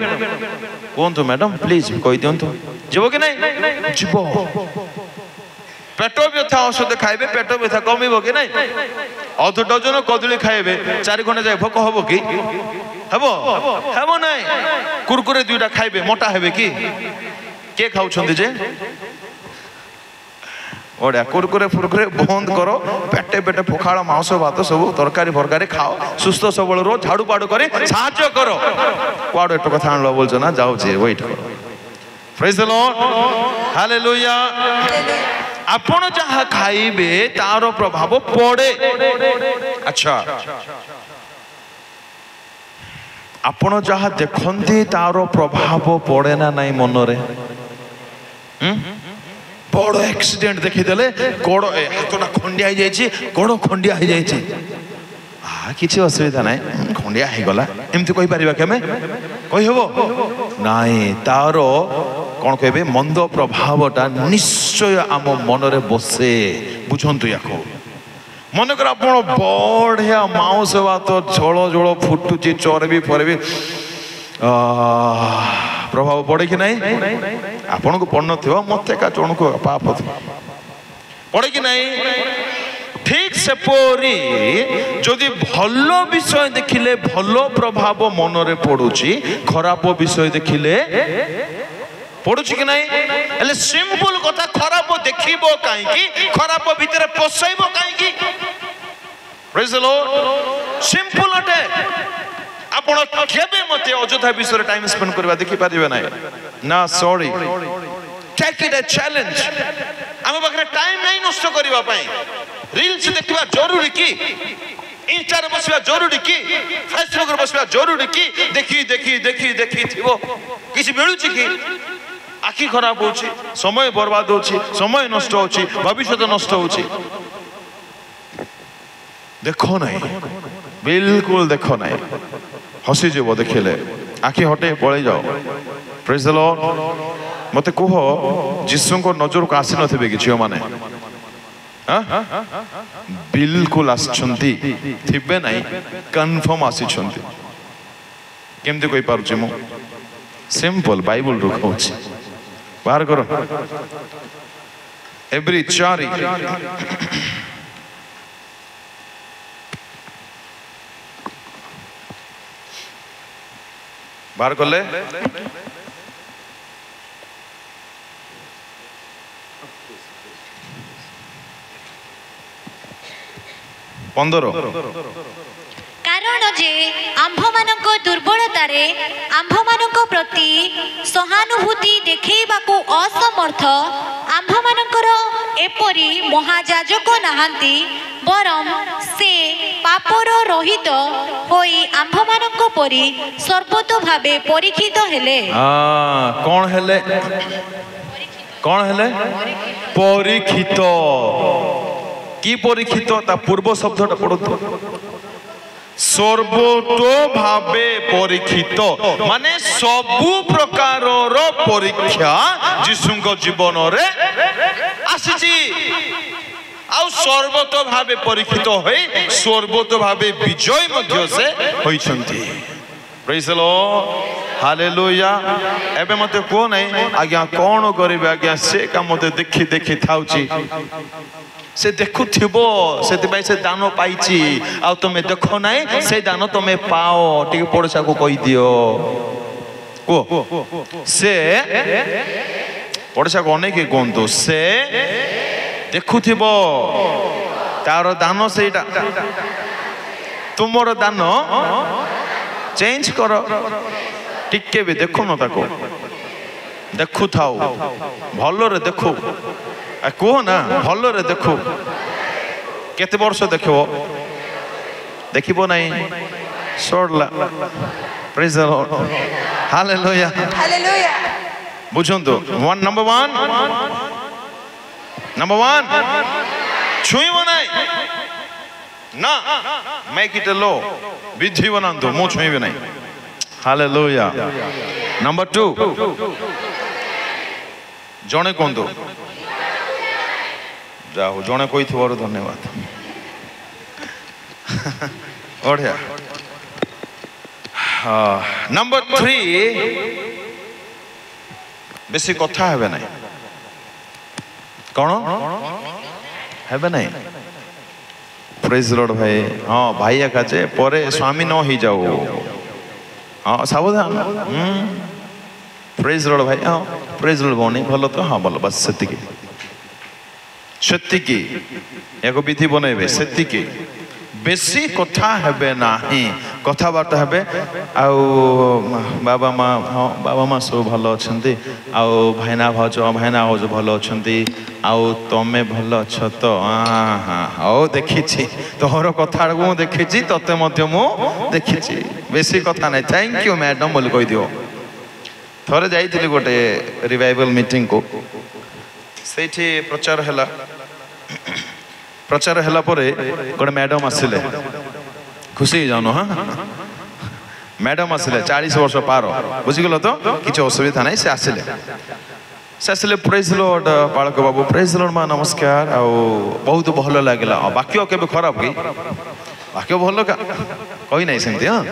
[SPEAKER 4] कोंतु मैडम प्लीज कहि दियंतु जीवो कि नहीं जीवो पेट व्यथा औषध खाइबे पेट व्यथा कमिबो कि नहीं अध डजन कदली खाइबे 4 घंटा जाय भोक हबो कि हबो हबो नहीं कुरकुरे दुईटा खाइबे मोटा हेबे कि के खाउछंदी जे ओडा कुरकुरे फुरकुरे बंद करो पेटे पेटे पखाड़ मांस भात सब तरकारी फरकारी खाओ सुस्थ सबल रो झाड़ू पाड़ू करे साहाय्य करो कुआडो एट कथा आनलो बोलछो ना जाऊ जे वेट करो प्रेज द लॉर्ड हालेलुया आपण जहा खाइबे तारो प्रभाव पड़े अच्छा आपण जहा देखंती तारो प्रभाव पड़े ना नहीं मन रे बड़ एक्सीडेंट देखी देले गोड़ हाथटा खंडिया जाई गोड़ खंडिया हो जाई किसी असुविधा ना खंडिया हो गला एमती कहि परिबा केमे कहि हबो नाई तारो कौन कहे मंद प्रभावटा निश्चय आम मन रे बसे बुझंतु याको मन कर आपण बढ़िया मांस भात झोल झोल फुटुची चर्बी फरबी प्रभाव पड़े कि नहीं आपण को पड़ न मत का जन को पाप पड़े कि नहीं ठीक से परी जदि भल विषय देखिले भल प्रभाव मन रे पड़ुची खराब विषय देखिले पड़ुछि कि नहीं हेले सिंपल कथा खराब देखिबो काई की खराब भीतर पसैबो काई की प्रेज द लॉर्ड सिंपल अटे आपण केबे मते अयोध्या विषय टाइम स्पेंड करबा देखि पारिबे नाही ना sorry take it a challenge हम बकरे टाइम नहीं नष्ट करबा पई रील्स देखबा जरूरी की इंस्टा रे बसबा जरूरी की फेसबुक रे बसबा जरूरी की देखि देखि देखि देखि थिबो किछि मिलुछि की आखि खराब होछि समय बर्बाद होछि समय नष्ट होछि भविष्य नष्ट होछि देखो नहीं बिल्कुल देखो नहीं हसी जीव देखिले आखि हटे पळे जाओ प्रेज द लॉर्ड मते कह जीसु को नजर को आसी नथिबे कि झियो माने बिल्कुल आछंती थिबे नहीं कंफर्म आछंती केमते कोइ पारुछि मु सिंपल बाइबल रो कहूछि बाहर करो एवरी चारी बाहर करले पंदरो
[SPEAKER 7] कारण जे आंभ मानक दुर्बलतारे आंभ मानक प्रति सहानुभूति देखैबाकू असमर्थ आंभ मानकर एपरी महाजाजक नाहांती बरम से पापर रहित होई आंभ मानक परी सर्वतो भावे परीक्षित हेले
[SPEAKER 4] कौन हेले परीक्षित की परीक्षित ता पूर्व शब्दटा पढ़तो सर्वतो भावे परीक्षित माने सबु प्रकार परीक्षा जीशुଙ୍କ जीवन रे आसीची आउ सर्वतो भावे परीक्षित होई सर्वतो भावे विजय मध्य से होइछंती प्रेज द लॉर्ड हालेलुया एबे मते को नै आज्ञा कोन करिबे आज्ञा से का मते देखि देखि थाउची से देखु थिबो सेति से दान पाइची आ तुमे देखो नाही से दान तुमे पाओ टिके पड़ोसा को कहि दियो को से पड़ोसा को नै के कोंतो से देखु थिबो तार दान सेटा तुमरो दान चेंज करो टिके भी देखो न ताको देखु थाओ भलो रे देखो कह ना भल रे देखो केते वर्ष देखो देखिबो नहीं सड़ला praise the Lord hallelujah
[SPEAKER 5] hallelujah
[SPEAKER 4] बुझंतो नंबर वन छुईबो नहीं ना मेक इट अ लॉ विधि बनांतो मु छुईबे नहीं हालेलुया नंबर 2 जणे कोंतो जाओ जड़े कोई थोड़ा धन्यवाद बढ़िया नंबर 3 बेसी कथा हेबे नहीं कौन हेबे नहीं प्रेज लॉर्ड भाई हाँ भाई एकाचे परे स्वामी न ही जाओ हाँ सावधान प्रेज लॉर्ड भाई हाँ प्रेज लॉर्ड भौणी भलो तो हाँ भलो बस सेतिकी सेतिकी एको विधि बनैबे सेतिकी बेसी कथा हेबे नाही कथा बार्ता हेबे आउ बाबा माँ हाँ बाबा माँ सब भलो अछंती आउ भाईना भाउज भलो अछंती आउ तमे भलो अछ तो हाँ आओ देखिछि तोहर कथा को देखिछि तते मध्य मु देखिछि बेसी कथा नै थैंक यू मैडम बोली कहि दियो थरे जाइथिली गोटे रिवाइवल मीटिंग को सेठी प्रचार हैला परे गोटे मैडम आसिले खुशी जानो हाँ मैडम आसिले 40 वर्ष पार बुझीगल तो किछ असुविधा नहीं से आसिले प्रेज लॉर्ड बालक बाबू प्रेज लॉर्ड माँ नमस्कार आ बहुत भल लगे वाक्य केबे खराब की वाक्य भल का कही नहीं सेमती हाँ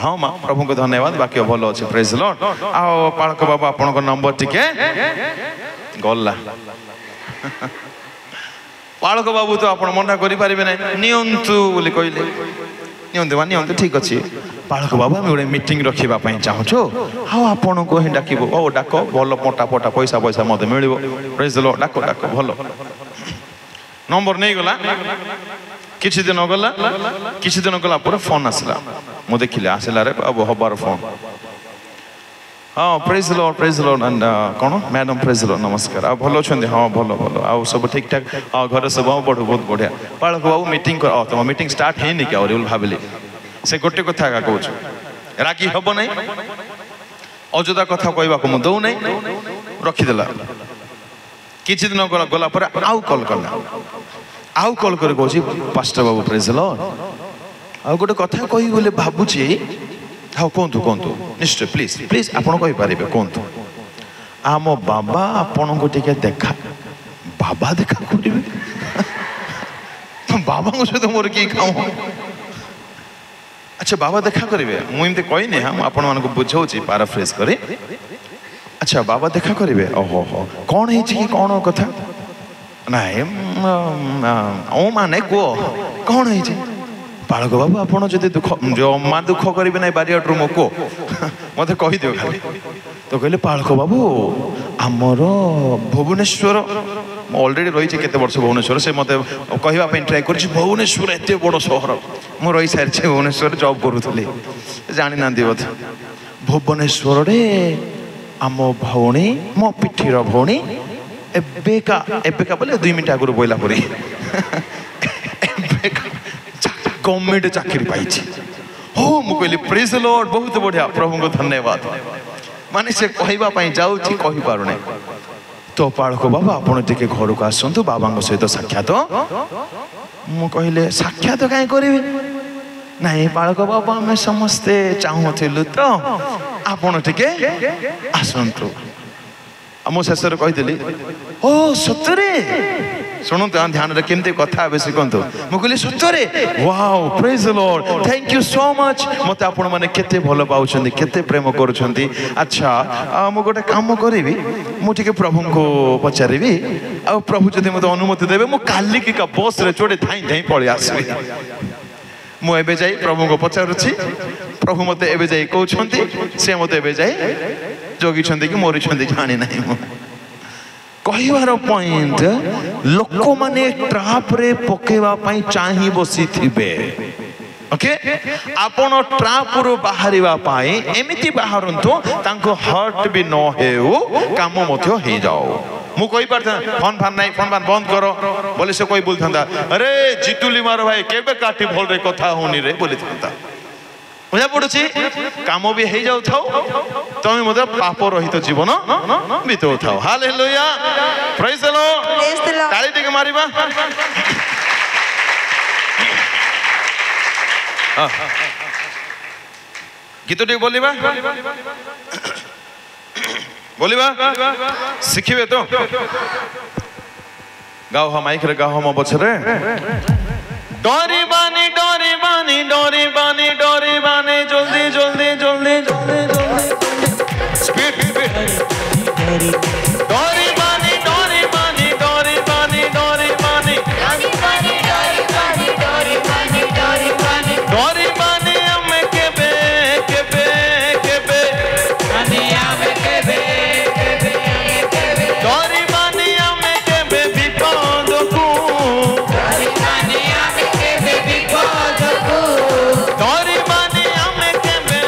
[SPEAKER 4] हाँ माँ प्रभु को धन्यवाद वाक्य भल अच्छे प्रेज लॉर्ड आ बालक बाबू आपण नंबर टिके गला बालक बाबू तो आप मना करें नहीं नियंतु बोली कहले नियंतु ठीक अच्छे पालक बाबू आम गोटे मीटिंग रखा चाहूँ हाँ आपन को ही डाक ओ डाक भल मोटा पोटा पैसा पैसा मत मिल डाक डाक भल नंबर नहीं गला किसी दिन गला पर फोन आसला मुझे देखिले आसला रे अब हबार फोन हाँ प्रेज लॉर्ड एंड कौन मैडम प्रेज लॉर्ड नमस्कार आ भल अच्छा हाँ भल भल आ सब ठीक ठाक हाँ घर सब बढ़ू बहुत बढ़िया पालक बाबू मीटिंग कर तुम मीटिंग स्टार्ट है क्या भाविली से गोटे कथा का कहूँ रागी हम ना अଯୋଥା କଥା कहवाक मुझे दौ ना रखीदेला किसी दिन गला पर आउ कॉल कला आउ कॉल कर कहूँ पास्टर बाबू प्रेज लॉर्ड आ गोटे कथा कही बोले भावुची हाँ कहतु कहतु निश्चय प्लीज प्लीज आप कहतु आम बाबा आपण को टे देखा बाबा देखा करेंगे बाबा सहित मोर कि काम अच्छा बाबा देखा करेंगे मुझे कहनी हाँ मुझे बुझाऊँ पाराफ्रेज करे अच्छा बाबा देखा करेंगे ओहो हो कौन है कौन कथा ना माने कह कौन है पालक बाबू आप दुख जमा दुख करेंगे ना बारियाटू मो को मत कहीदिव खाली तो कहले पालक बाबू आमर भुवनेश्वर ऑलरेडी रही केते वर्ष भुवनेश्वर से मत कहवाई ट्राए कर भुवनेश्वर एत बड़ सहर मु रही सारी भुवनेश्वर जॉब करूली जानी ना बोधे भुवनेश्वर आम भौणी मो पिठीर भौणी एबेका एबेका बोले 2 मिनट आगु बोला परी गवर्नमेंट चाकरी पाई हो मुझे प्रेज लॉर्ड बहुत बढ़िया प्रभु को धन्यवाद माने से कहवाई जाऊँ कही पारुना तो पालक बाबा आप घर को आसतु बाबा सहित साक्षात मु कहले साक्षात कहीं करी नहीं पालक बाबा आम समस्ते चाहूलु तो आपण टिके आसतु मो शेष कहीदेली ओ सतरे शुणु ध्यान केमती कथा शिखु मुझे सतरे wow praise Lord thank you so much मत आपण मैंने केते भल पाउछ केते प्रेम करुँच अच्छा मु गोटे काम करी मुझे प्रभु को पचारि आ प्रभु जब मत अनुमति देवे मु काली की बस रे जोड़े धाई धाई पलि आसबि मुझे जाई प्रभु को पचारुछि प्रभु मत एबे जाई कहउछंती से मत एबे जाई जोगी कि मरी जानी ना कहवार पॉइंट लोक माने ट्राप रे पकेवा पई चाही बसी थिबे ओके आपण ट्राप रो बाहरिवा पाए एमिति बाहरंतो तांको हर्ट भी न हेउ काम मथो हे जाओ मु कहि पारता फोन फान नहीं फोन फान बंद करो बोले से कोई बोलथंदा अरे जितुली मार भाई केबे काटी भल रे कथा होनी रे बोली थंदा बुझा पड़ुछि काम भी हो जाऊ थाओ तुम मत पाप रहित जीवन बीतौ थाओ हालेलुया प्रेज द लॉर्ड ताली टिके मारिबा गीत टिके बोलिबा बोलिबा सिखिबे तो गाओ हम माइक रे गाओ हम बछरे डोरी बानी डोरी बानी डोरी बानी डोरी बानी जल्दी जल्दी जल्दी जल्दी जल्दी स्पीड स्पीड डोरी बानी डोरी बानी डोरी बानी डोरी बानी डोरी बानी डोरी बानी डोरी बानी डोरी बानी डोरी बानी हमें केबे केबे केबे बानी हमें केबे केबे केबे डोरी बानी हमें केबे विपद को डोरी बानी डोरी बानी हमें केबे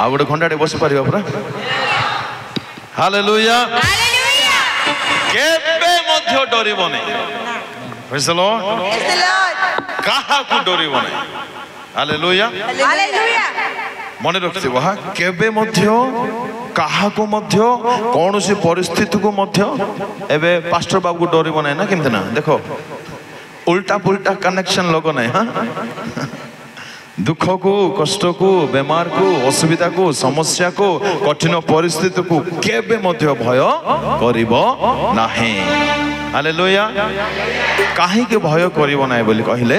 [SPEAKER 1] ଆଉ ଗୋଟେ ଘଣ୍ଟାଟେ ବସି ପାରିବ ପରା ହାଲେଲୁୟା କେବେ ମଧ୍ୟ ଡରିବନି ପ୍ରେଜ୍ ଦ ଲର୍ଡ କାହାକୁ ଡରିବନି ହାଲେଲୁୟା ମନେ ରଖିଥିବ ହଁ କେବେ ମଧ୍ୟ କାହାକୁ ମଧ୍ୟ କୌଣସି ପରିସ୍ଥିତିକୁ ମଧ୍ୟ ଏବେ ପାଷ୍ଟର ବାବୁକୁ ଡରିବ ନାହିଁ ନା କେମିତି ନା ଦେଖ उल्टा पुल्टा कनेक्शन लोग नहीं हाँ दुख को कष्ट को बेमार को असुविधा को समस्या को कठिन परिस्थिति को केबे मध्य भय करिबो नाही हालेलुया काहे के भय करिबो नाही बोली कहिले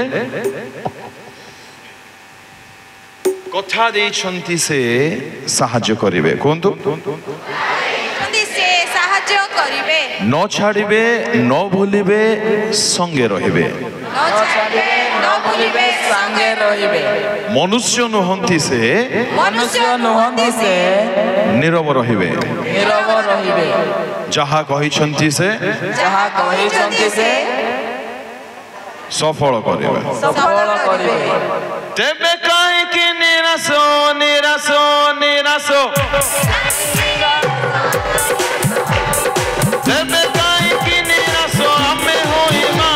[SPEAKER 1] कथा देछंती से सहाय्य करिवे कोंतु न छाड़िबे न भूलिबे संगे रहिबे मनुष्य नुहंती से नीरव रहिबे जहा कहिछंती से सफल करिबे तेबे काहे कि निराश निराश निराश तेबे काहे कि निराश आमे होइबा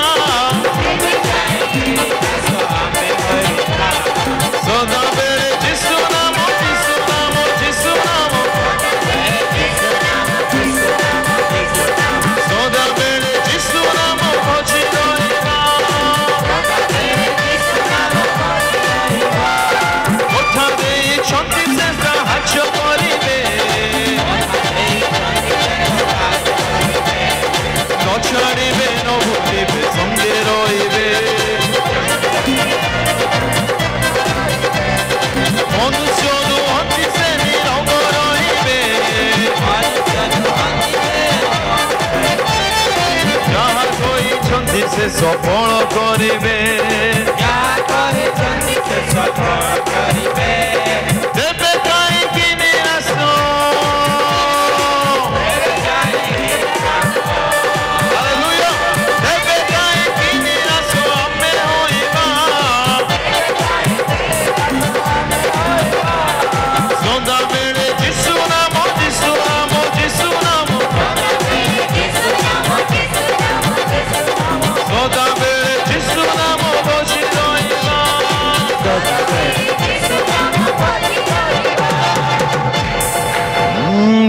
[SPEAKER 1] सदा बेले जिसु नाम जिसु नाम जिसु नाम सदा बेले जिसु नाम खोजी रहिबा कथा देई छंती से साहाय्य करिबे छाड़िबे न भूलिबे संगे रहिबे मनुष्य नुहंती से नीरव रहिबे जहा कहिछंती से सफल करिबे तेबे काहे कि निराश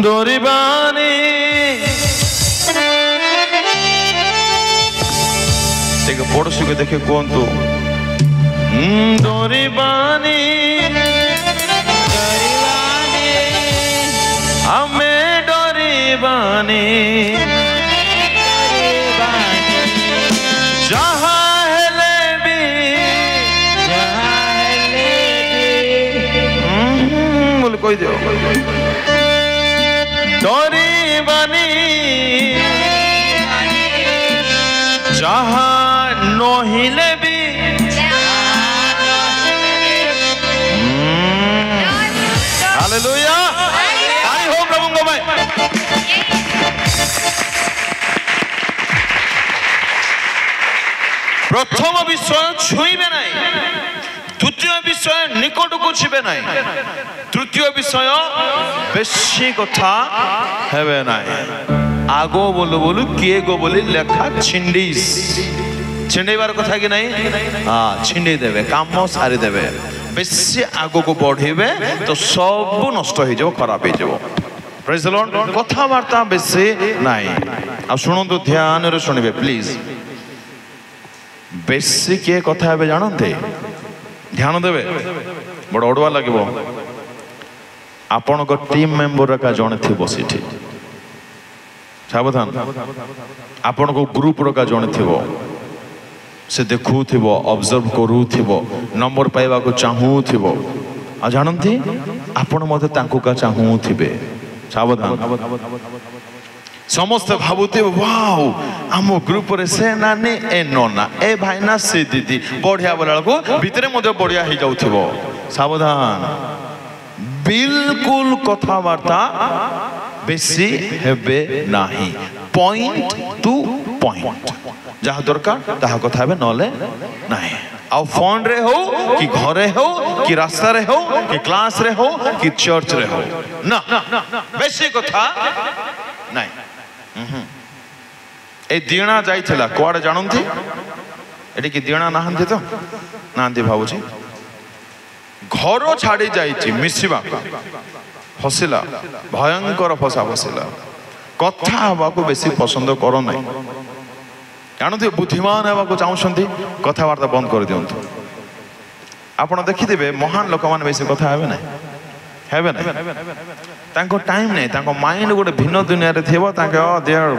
[SPEAKER 1] डोरीबानी देखो पड़ोसी को देखे कहतु डोरीबानी आमे डोरीबानी जहा हेले भी बोले कोई दियो डोरीबानी जहा नहिले भी हालेलुया आई हो प्रभु को भाई प्रथम विषय छुईबे नहीं द्वितीय विषय निकट को छुबे नहीं तृतीय विषय बेशी कथा हेबे नहीं आगो बोलो बोलो किए गो बोली लेखा छिंडीस छिंडेबार कथा कि नहीं हाँ छिंडी देवे काम सारी देवे बेशी आगो को बढ़ेबे तो सब नष्ट हो जाओ खराब हो जाओ प्रेज द लॉर्ड कथा वार्ता बेशी नहीं अब सुनो तो ध्यान रे सुनिबे प्लीज बेशी किए कथा हेबे जानते ध्यान देवे बड़ अड़ुआ लगे आपण को टीम मेंबर का जन थी बसी सावधान आपण को ग्रुप का जन थी से देखु ऑब्जर्व करू नंबर पाइबा को चाहू आ जानती आपण मते तांको का चाहू थिबे सावधान समस्त भावुते वाओ आम ग्रुप रे से नानी ए नोना ए भाईना से दीदी बढ़िया बोला को भितरे मते बढ़िया ही जाउथिबो सावधान बिल्कुल कथावार्ता बेसी हेबे नाही पॉइंट टू पॉइंट जहा दरकार ताहा कथा हेबे नले नाही
[SPEAKER 4] आ फोन रे हो कि घरे हो कि रास्ता रे हो कि क्लास रे हो कि चर्च रे हो ना बेसी कथा नहीं ए दिणा जाइथिला कोआडे जानंती एटी कि दिणा नाहंती तो नाहंती भाबुची घर छाड़ी जाइछि मिसिबा फसिला भयंकर फसा फसिला कथा हवाको बेसी पसंद करो नहीं जानते बुद्धिमान हवाको चाहछंती कथावार्ता बंद कर दियंतु आपण देखिथिबे महान लोक मान बेसी कथा हेबे नहीं तांको टाइम नहीं तांको माइंड गोटे भिन्न दुनिया रे थेबो तांके they are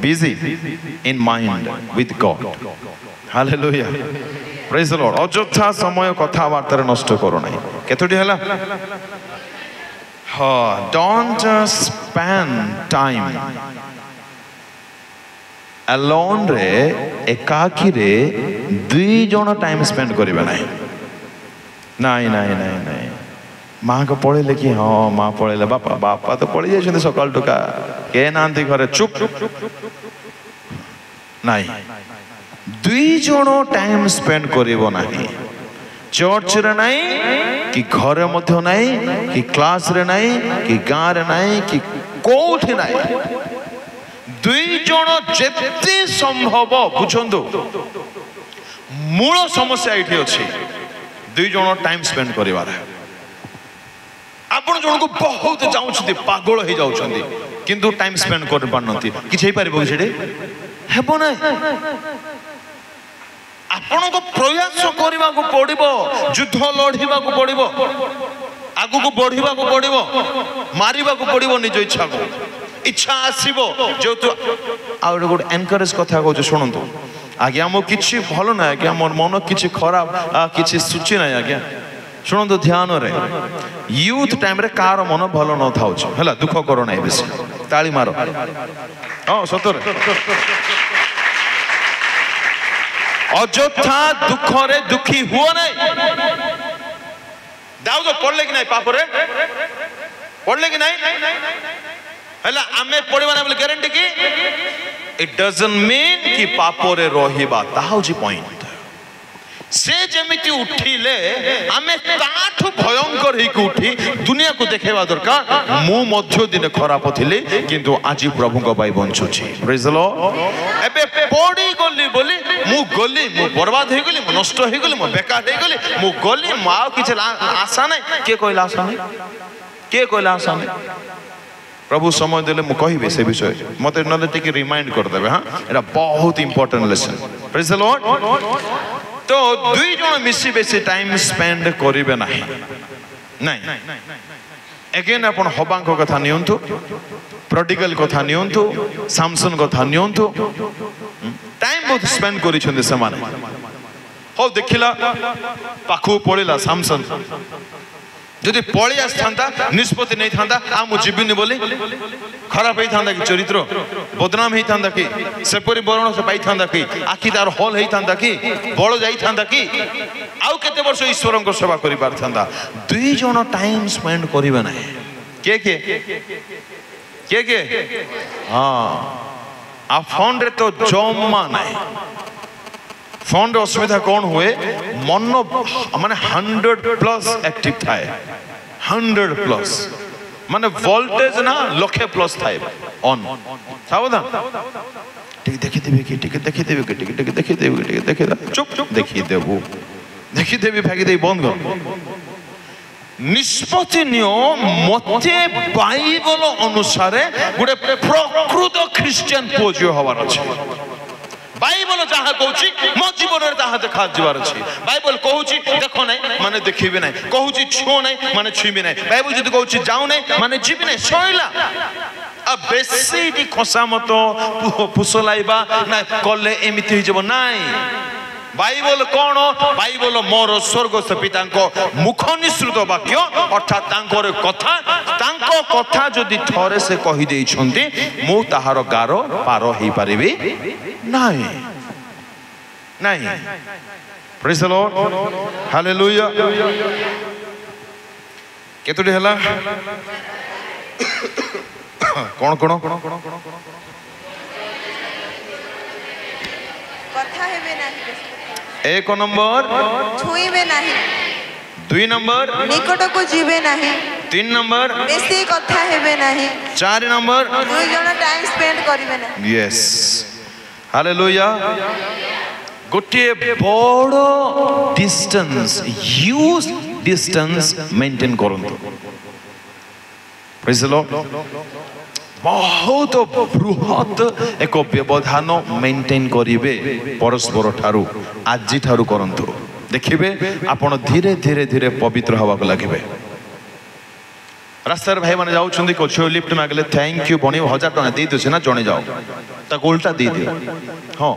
[SPEAKER 4] busy in mind with God hallelujah praise the Lord अଯଥା समय कथावार्ता नष्ट करो नहीं केतोटी हला हाँ डोंट स्पेंड टाइम अलोन रे एकाकी रे दुई जन टाइम स्पेंड करिबा नहीं नहीं नहीं नहीं नहीं माँ को पढ़े कि हाँ माँ पढ़े बापा बापा तो पढ़ी जाइए सकाल टुका के नांती घरे चुप नहीं दुई जन टाइम स्पेंड करिबो नहीं चर्च रे नहीं कि घरे मध्य नहीं कि क्लास रे नहीं कि गाँ रे नहीं कि कोठी नहीं दुई जन जेते संभव बुझंदु मूल समस्या एठी अछि दुई जन टाइम स्पेंड करिवार आपण जन को बहुत चाहउछथि पागल हे जाउछथि किंतु टाइम स्पेंड कर पानथि कि छै पारिबो सेडे हेबो नै आपण को प्रयास करबा को पड़िबो युद्ध लढिबा को पड़िबो आगु को बढ़िबा को पड़िबो मारिबा को पड़िबो निज इच्छा को इच्छा आसीबो जो तो आउट गुड एनकरेज कथा को सुनंतु आज्ञा मो किछि भलो ना आज्ञा मोर मन किछि खराब किछि सुचि ना आज्ञा शुणु ध्यान रे यूथ टाइम रे कार मन भलो न थाउछ हला दुख करो नै बेसी ताली मारो हां सतरे अଯଥା दुख रे दुखी हुओ नै दाऊद पढ़ले कि नै पाप रे पढ़ले कि नै हला आमे पढ़िबा ना बोले गारंटी की इट डजंट मीन कि पाप रे रहिबा ताहउजी पॉइंट से जेमिति उठिले आमे ताठु भयंकर ही उठी दुनिया को देखेबा दरकार मु मध्य दिन खराब थिले किंतु आजी प्रभु को बाई बंचुछि प्रेज द लॉर्ड एबे पड़ी गली बोली मु गली मु बर्बाद हे गली मु नष्ट हे गली मु बेकार हे गली मु गली माओ किछ आशा नै के कहला आशा नै के कहला आशा नै प्रभु समय देले मु कहिबे से विषय मते नले टिके रिमाइंड कर देबे हां एटा बहुत important lesson praise the Lord तो दुई जन मिसी बेसी टाइम स्पेंड करिवे नाही नहीं अगेन अपन हबांको कथा नियंतु प्रोडिगल कथा नियंतु सैमसन कथा नियंतु टाइम बहुत स्पेंड करि छन से माने हो देखिला पाखु पड़िला सैमसन जदि पळी आस्थांता निष्पत्ति नहीं थांता आ मु जीविनी बोली खराब ही थांदा कि चरित्र बदनाम ही थांदा कि सेपरी बरण से पाई थांदा कि आखि तार हॉल ही थांदा कि बळ जाई थांदा कि आउ केते वर्ष ईश्वरन को सेवा करि पार थांदा दुई जन टाइम स्पेंड करिवे नै के हां आ फोन रे तो जम्मा नै फोन रे असुविधा कौन हुए मन माने 100+ एक्टिव थाए 100+ माने वोल्टेज ना लखे प्लस थाए ऑन सावधान टिक देखि देबे कि टिक देखि देबे कि टिक देखि देबे कि टिक देखि चुप देखि देबे भागी दे बंद कर निष्पत्ति नियो मते बाइबल अनुसार गुडे प्रकृत ख्रिस्टियन पोजियो हवार अछि बाइबल जहाँ कहूची मो जीवन में जहाँ देखा जीवार अछि बाइबल कहूची देखो नहीं माने देखिबे नहीं कहूची छुओ नहीं माने छुइबे नहीं बाइबल जदि कहूची जाऊ नहीं माने जीबे नहीं सइला अब बेसी दी खसामत फुसलाइबा ना कले एमिति हो जब नहीं बाइबल कौन बाइबल मोर स्वर्गस्थ पिता मुख निसृत वाक्य अर्थात कथा जदि थरे से कही देइछंती मु ताहार गार पार ही पारिबी नहीं नहीं प्रेज द लॉर्ड हालेलुया केतोडी हला कोन कोन
[SPEAKER 5] कथा हेबे नाही
[SPEAKER 4] एक नंबर
[SPEAKER 5] छुईबे नहीं
[SPEAKER 4] 2 नंबर
[SPEAKER 5] निकट को जीवे नहीं
[SPEAKER 4] 3 नंबर
[SPEAKER 5] बेसी कथा हेबे नहीं
[SPEAKER 4] 4 नंबर
[SPEAKER 5] दुई जण टाइम स्पेंड करिवे नहीं
[SPEAKER 4] यस हालेलुया गोटे बड़ डिस्टेंस ह्यूज डिस्टेंस मेंटेन करंतु प्रेज द लॉर्ड बहुत बृहत एक व्यवधान मेंटेन करिवे परस्पर ठारू आज ठारू करंतु देखिबे आपण धीरे धीरे धीरे पवित्र हवा को लागिबे रास्तार भाई माने जाउछन्दी कोछो लिफ्ट मागले थैंक यू बणी 1000 टका दे दो ना जणे जाओ ताको उल्टा दे दियो हां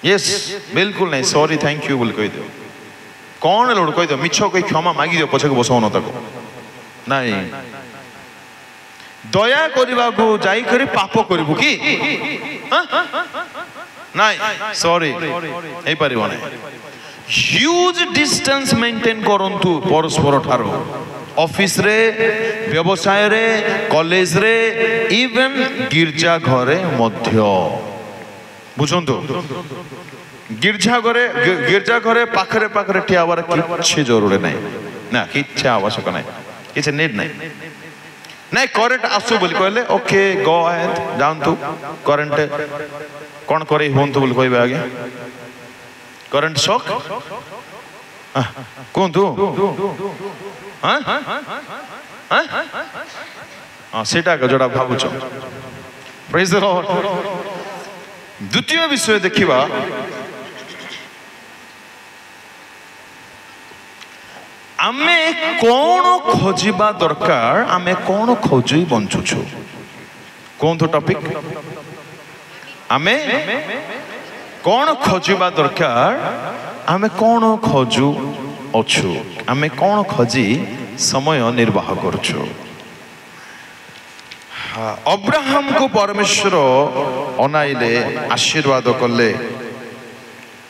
[SPEAKER 4] यस बिल्कुल नहीं सॉरी थैंक यू बोल कहि दियो कौन लोड कहि दियो मिछो कोई क्षमा मागी दियो पछे को बसो न ताको नहीं दया करबा को जाई करी पाप करबु की नहीं सॉरी ए परिबो नहीं ह्यूज डिस्टेंस मेंटेन करंतु परस्पर ठारो ऑफिस रे व्यवसाय रे कॉलेज रे इवन गिरजा घरे मध्य बुझंतु गिरजा घरे पाखरे पाखरे ठियावार किछि जरूरी नहीं ना किछि आवश्यक नहीं किछि नीड नहीं नहीं करेंट आसु बोली कहले okay go ahead down to current कौन करे होंतु बोली कहबे आगे करेंट शॉक कोंतु हां हां सेटा जोड़ा भाबुछ प्रेज द लॉर्ड द्वितीय विषय देखिबा आमे कौन खोजिबा दरकार आमे कौन खोजी बंचुछु कौन तो टॉपिक आमे कौन खोजिबा दरकार आमे कौन खोजु अछु आमे कौन खोजी समय निर्वाह करछु अब्राहम को परमेश्वर अनाइले आशीर्वाद कले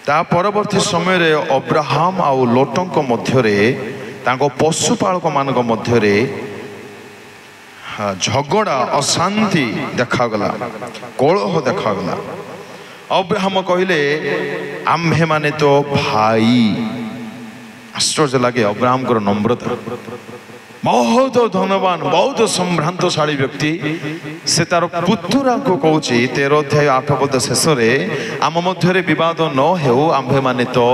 [SPEAKER 4] ता परवर्ती समय रे अब्राहम आ लोटंक मध्यरे तांको पशुपालक मानक मध्यरे झगड़ा अशांति देखागला कलह देखागला अब्राहम कहले आम्भे माने तो भाई आश्चर्य लगे अब्राहम को नम्रता बहुत धनवान बहुत संभ्रांतशाली व्यक्ति से तार पुतुरा को कहूची 13 अध्याय 8 पद शेष आम मध्य विवाद न हो आम्भे माने तो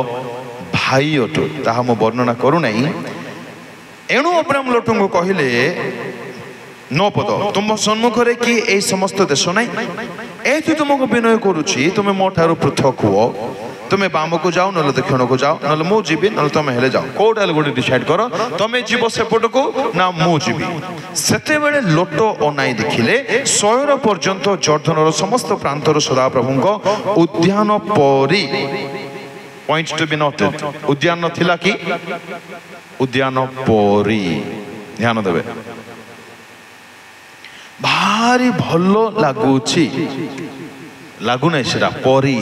[SPEAKER 4] भाई अटु ताहा मु वर्णना करू नहीं एणु अब्राहम लोटन को कहले 9 पद तुम सम्मुख रे कि ए समस्त देश नहीं एथि तुमको विनय करूची तुम मो ठारू पृथक हुओ तुम्हें बाम को जाओ ना दक्षिण को जाओ ना मु जीवी ना तुम हेले जाओ कोड गोटे डिसाइड कर तुम्हें जीव सेपट को ना मु जीवी सेते बेले लोट अनाई देखिले 100 पर्यंत जर्दनर समस्त प्रांतर सदाप्रभु उद्यान परी पॉइंट टू बी नोटेड उद्यान थिला कि उद्यान परी ध्यान देबे भारी भलो लागुची लागु नै सेटा परी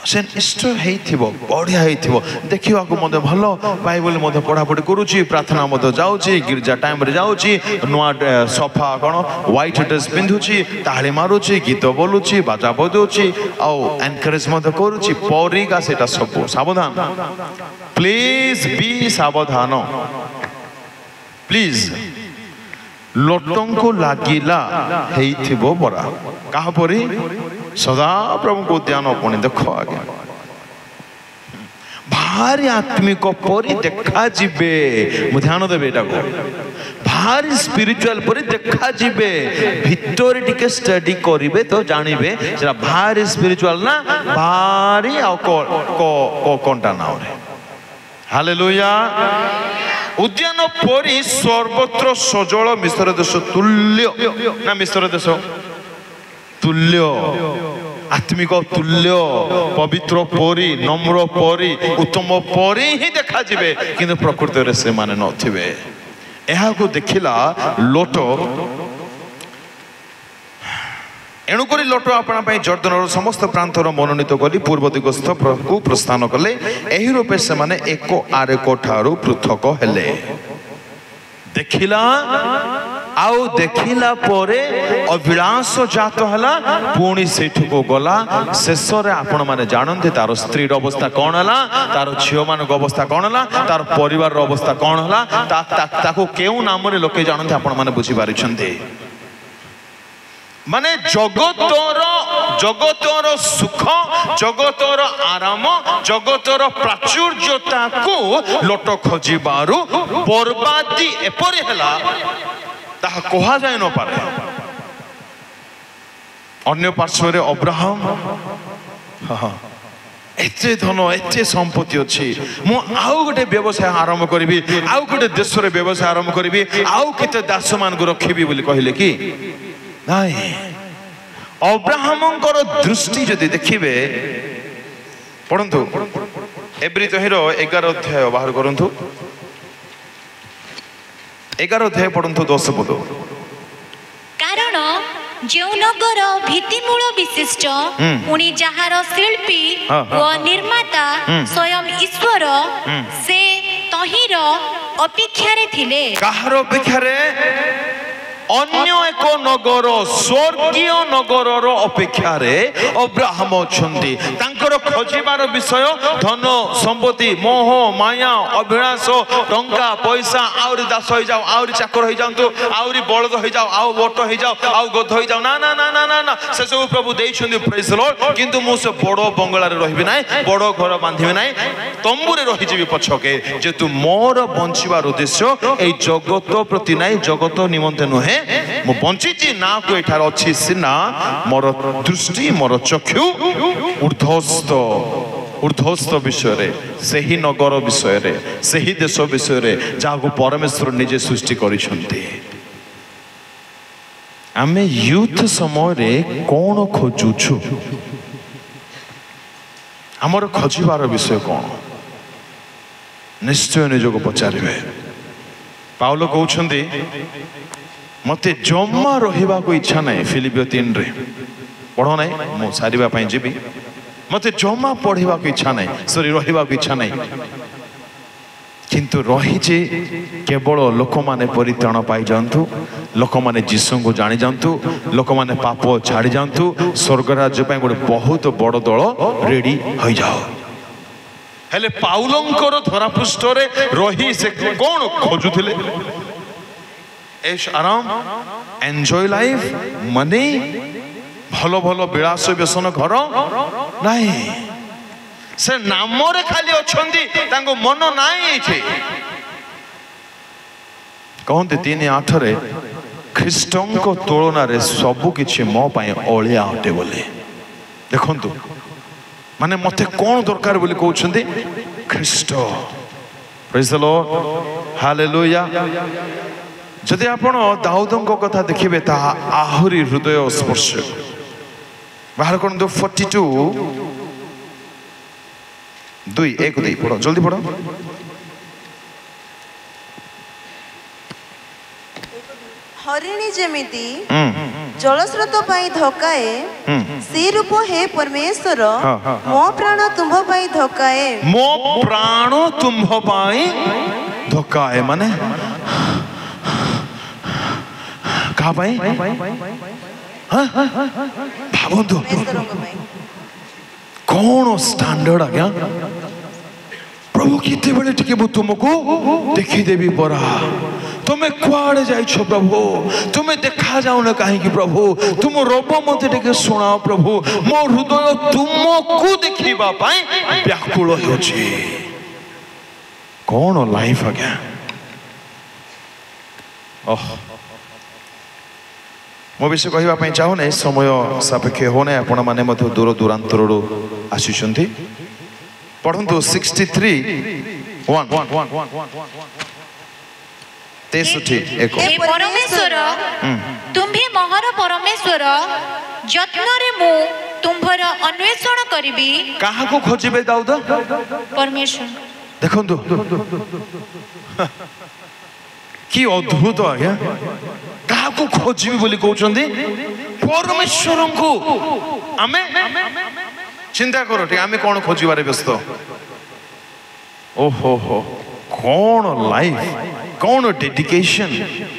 [SPEAKER 4] से इष्ट हेइथिबो बढ़िया हेइथिबो देखिबाकू मते भलो बाइबल मते पढापढी करूची प्रार्थना मते जाउची गिरजा टाइम रे जाउची नुआ सफा कोन व्हाइट ड्रेस पिंधुची ताली मारुची गीत बोलुची बाजा बजाउची आ एनकरेज मते करूची परी का सेटा सब सावधान प्लीज बी सावधान प्लीज लोटन को लागिला हेइथिबो बरा कहा परी सदा प्रभु को ध्यान अपने देखो आगे भारी आत्मिक परी देखा जीवे मु ध्यान देबे एटा को भारी स्पिरिचुअल परी देखा जीवे भितर टिके स्टडी करिवे तो जानिबे सेटा भारी स्पिरिचुअल ना भारी आ को कोनटा नाउ रे हालेलुया उद्यान परी सर्वत्र सजल मिश्र देश तुल्य ना मिश्र देश तुल्य आत्मिक तुल्य पवित्र परी नम्र परी उत्तम परी ही देखा जिवे किंतु प्रकृति रे से माने नथिबे एहा को देखिला लोट एणुकरी लोट आपना पई जर्दनर समस्त प्रांतर मनोनीत करी पूर्व दिगस्थ को प्रस्थान कले एही रूपे से माने एको आरेको ठारू पृथक हेले देखिला आउ देखिला परे अभिलाष जात हला पुणी सेठु को गला शेष रे आपण माने जानते तार स्त्री अवस्था कौन हला तार झियो मान अवस्था कौन हला तार परिवार अवस्था कौन हला ताको केउ नाम रे लोके जानते आपण माने बुझी पारिछन्ते माने जगतर सुख जगतर आराम जगतर प्राचुर्यता को लोट खोजिबारु बर्बादी एपरि हला ताहा कहा जाय न पारे अन्य पार्श्व रे अब्राहम एते धन एते संपत्ति अच्छी मु आउ गोटे व्यवसाय आरंभ करी आउ गोटे देश रे व्यवसाय आरंभ करी आउ केते दास मान को रखिबी बोली कहले कि नहीं अब्राहमंकर दृष्टि जदि देखिबे पढ़ंतु एब्री तहिरो 11 अध्याय बाहर करंतु 11 अध्याय पढ़ंतु 10 पद
[SPEAKER 7] कारण जो नगर भित्तिमूल विशिष्ट पुणी जहार शिल्पी व निर्माता स्वयं ईश्वर से तहिर अपेक्षा रे थिले
[SPEAKER 4] काहर अपेक्षा रे अन्य एक नगर स्वर्गीय नगर अपेक्षा रे अब्राहम अछंती तांकर खोजिबार विषय धन संपत्ति मोह माया अभिलाष टंका पैसा आउरी दास हो जाओ आउरी चाकर हो जाओ आउरी बलद हो जाओ आउ ओट हो जाओ आउ गध हो जाओ ना ना ना ना ना ना से सब प्रभु देइछंती प्रेज द लॉर्ड किंतु मु से बड़ बंगला रे रहिबि नाही बड़ घर बांधिबि नाही तंबू रे रहि जिबि पछके जे तू मोर बंचिबार उद्देश्य ए जगत प्रति नाही जगत निमंते नहे मु बंचिची ना को एठार अछि सिना मोर दृष्टि मोर चक्षु ऊर्ध्वस्त विषय रे सही नगर विषय रे सही देश विषय रे जाको परमेश्वर निजे सृष्टि करिसंती आमे यूथ समय रे कोन खोजुछु हमर खोजिबार विषय कोन निश्चय निजको पचारिबे पाउलो कहउछंती मते जम्मा रहिबा को इच्छा नहीं फिलिपियो 3 रे पढ़ो नहीं मु सारिबा पई जेबी मते जम्मा पढ़िबा को इच्छा नहीं सॉरी रहिबा को इच्छा नहीं किंतु रही जे केवल लोक माने परित्राण पाई जांतु लोक माने जीसु को जानि जांतु लोक माने पाप छाड़ी जांतु स्वर्ग राज्य पई गोटे बहुत बड़ दल रेडी हो जाओ हेले पाउलंकर धरापृष्ठ रे रही से कोन खोजुथिले ऐश आराम एंजॉय लाइफ मनी भलो भलो विलास व्यसन घर नहीं से नाम रे खाली अछंती तांको मन नाही छे कहते 3:8 रे ख्रीष्टन को तुलना रे सब किछि मो पई ओलिया हटे बोले देखंतु माने मते कोन दरकार बोली कहउछंती ख्रीष्ट प्रेज द लॉर्ड हालेलुया जदि आपण दाऊदंको कथा देखिबे ता आहुरी हृदय स्पर्श बाहर करन 42 2:1 पढ़ो जल्दी पढ़ो
[SPEAKER 5] हरिणी जेमिति जलस्रोत पाई धकाए से रूप हे परमेश्वर मो प्राण तुंभ पाई धकाए
[SPEAKER 4] मो प्राण तुंभ पाई धकाए माने का पाई भावंतु कौन स्टैंडर्ड आ गया प्रभु किते बेले टिके मु तुमको देखि देबी परा तुमे कुआड़े जाइछो प्रभु तुमे देखा जाऊ न काहे कि प्रभु तुम रब मते टिके सुनाओ प्रभु मो हृदय तुमको देखिबा पाई व्याकुल होछि कौन लाइफ आ गया ओह मो विषय कहवाई चाहू ना समय सापेक्ष होने आपण मैंने दूर दूरांतर आसुंट पढ़ु 63:1
[SPEAKER 7] परमेश्वर तुम्भे महर परमेश्वर यत्न रे मु तुम्भर अन्वेषण करिबी
[SPEAKER 4] काहा को खोजिबे दाऊद
[SPEAKER 7] परमेश्वर
[SPEAKER 4] देखंतु कि अद्भुत आज्ञा कहा को खोजी बोली कहते परमेश्वर को आमे चिंता करो ठीक आमे कौन खोजबार व्यस्त ओहो हो कौन लाइफ कौन डेडिकेशन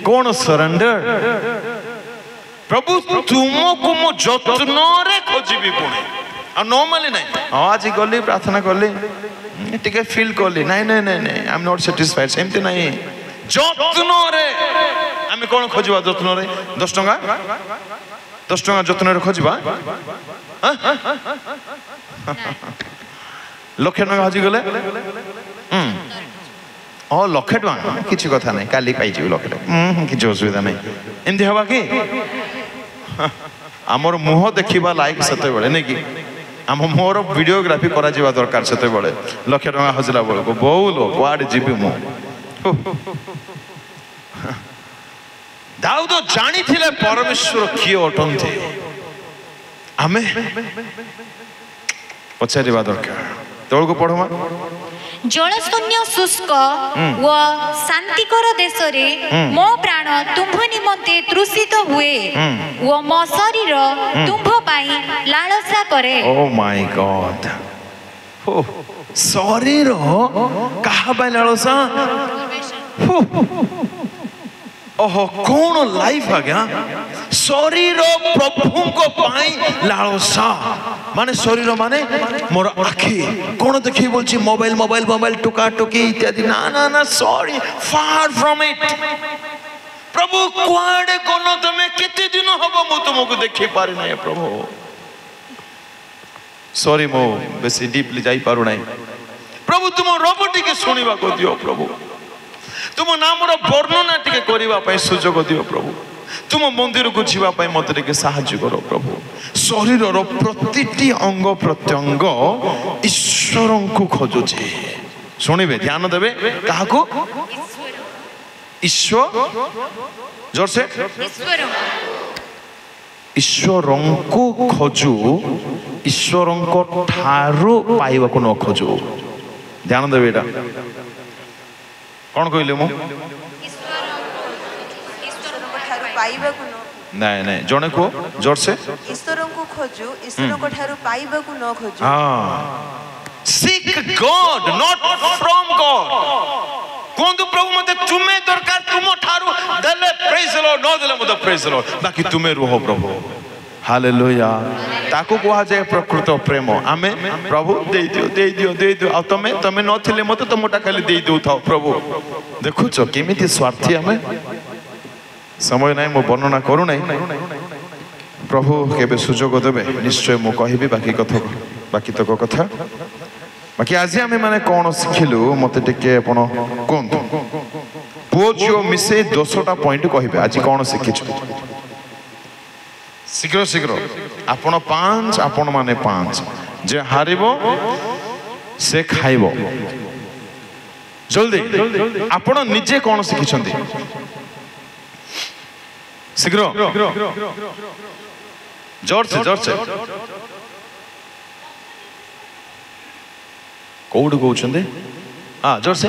[SPEAKER 4] कौन सरेंडर प्रभु तुमको मो जत्न रे खोजिबी पुणे आ नॉर्मली नहीं आज गली प्रार्थना कली टिके फील कली नहीं नहीं नहीं नहीं आई एम नॉट सैटिस्फाइड सेमती नहीं जत्न रे आमे कौन खोजिबा जत्न रे 10 टका जत्न रे खोजिबा लक्ष टका हजि गले लक्ष टका किसी कथा नहीं काली पाई लक्ष टका किसी असुविधा नहीं एमती हवा कि आमर मुह देखा लाइक से नहीं कि आम मोर वीडियोग्राफी करा दरकार से लक्ष टका हजला बेलू बहु लो कुआड़े जीवी मु दाऊद जानी थिले परमेश्वर किए अटंती आमे पचारिबा दरकार तोळको पढमा
[SPEAKER 7] जलशून्य शुष्क व शांतिकर देश रे मो प्राण तुम्भ निमंते तृषित हुए व मो शरीर तुम्भ पाई लालसा करे
[SPEAKER 4] ओ माय गॉड शरीर कहा पाई लालसा ओहो कौन लाइफ आ गया शरीर प्रभु को पाई लालसा माने शरीर माने मोर आखि कौन देखि बोलछि मोबाइल मोबाइल मोबाइल टुका टुकी इत्यादि ना ना ना सॉरी फार फ्रॉम इट प्रभु कुआडे कोनो तमे केते दिन हबो मु तुमको देखि पारि नै प्रभु सॉरी मो बेसी डीपली जाई पारु नै प्रभु तुम रोबोटी के सुनिबा को दियो प्रभु तुम नाम वर्णना टिके करने सुजोग दियो प्रभु तुम मंदिर को जीवाई मत साहाय्य करो प्रभु शरीर प्रतिटी अंग प्रत्यंग ईश्वर को खोजुचे शुणवे ध्यान देवे क्या ईश्वर जोर से ईश्वर को खोजु ईश्वर ठारू पाइबा को न खोजु ध्यान देवे कौन कहले मु नहीं नहीं जने को जोर से
[SPEAKER 5] ईश्वर को खोजु ईश्वर को ठारू पाइबा को न खोजु
[SPEAKER 4] seek God not from God कोंदु प्रभु मते तुमे दरकार तुम ठारू दले प्रेज द लॉर्ड नो दले मते प्रेज द लॉर्ड बाकी तुमे रहो प्रभु हालेलुया ताको कहा जाए प्रकृत प्रेम आमे प्रभु दे दियो आ तमे तमे न थिले मते तमटा खाली दे दउ थाओ प्रभु देखुछ केमिति स्वार्थी आमे समय नहीं मो वर्णना करू नहीं प्रभु केबे सुजोग देबे निश्चय मो कहबी बाकी कथा बाकी आज आमे माने कोन सिखिलु मते टिके आपण कोन पुओ जियो मिसे 200टा पॉइंट कहबे आज कोन सिखिछु शीघ्र शीघ्र आपण 5 आपण माने 5 जे हारिबो से खाइबो जल्दी आपण निजे कोन सिखिछंती शीघ्र जोर से कोड कहउछंदे हां जोर से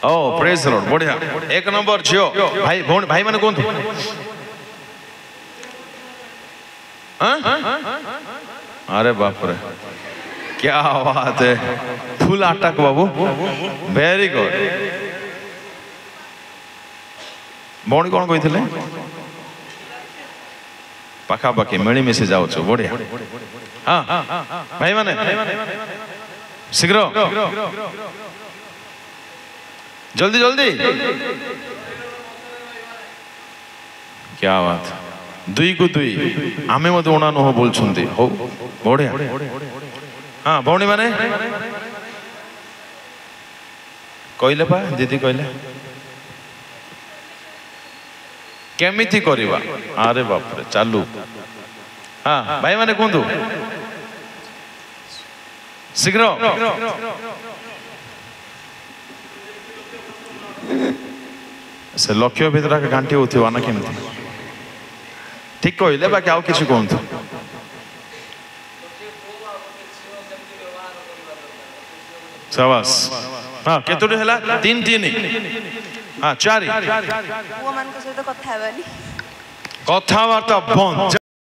[SPEAKER 4] ओ प्रेज द लॉर्ड बढ़िया एक नंबर झियो भाई भौणी भाई माने कोन अरे बाप रे क्या बात है फुल अटक बाबू वेरी गुड भौणी कौन कही पाखापाखि मिलीमिशी जाऊ बढ़िया हाँ भाई माने शीघ्र जल्दी जल्दी क्या बात 2 को 2 आमे मत उणा न हो बोलछंती हो बढ़िया हाँ भौणी माने कहले पा दीदी कहले केमिति करिबा अरे बाप रे चालू हाँ भाई माने कोंदु शीघ्र से लक्ष्य भीतर घांटी होथिबा ना केमिति ठीक कहले बाकी आउ किछु कोंतु शाबाश हाँ केतोडी हला 3 हाँ 4
[SPEAKER 5] वो मान को सहित कथा हेबानी
[SPEAKER 4] कथावार्ता बंद।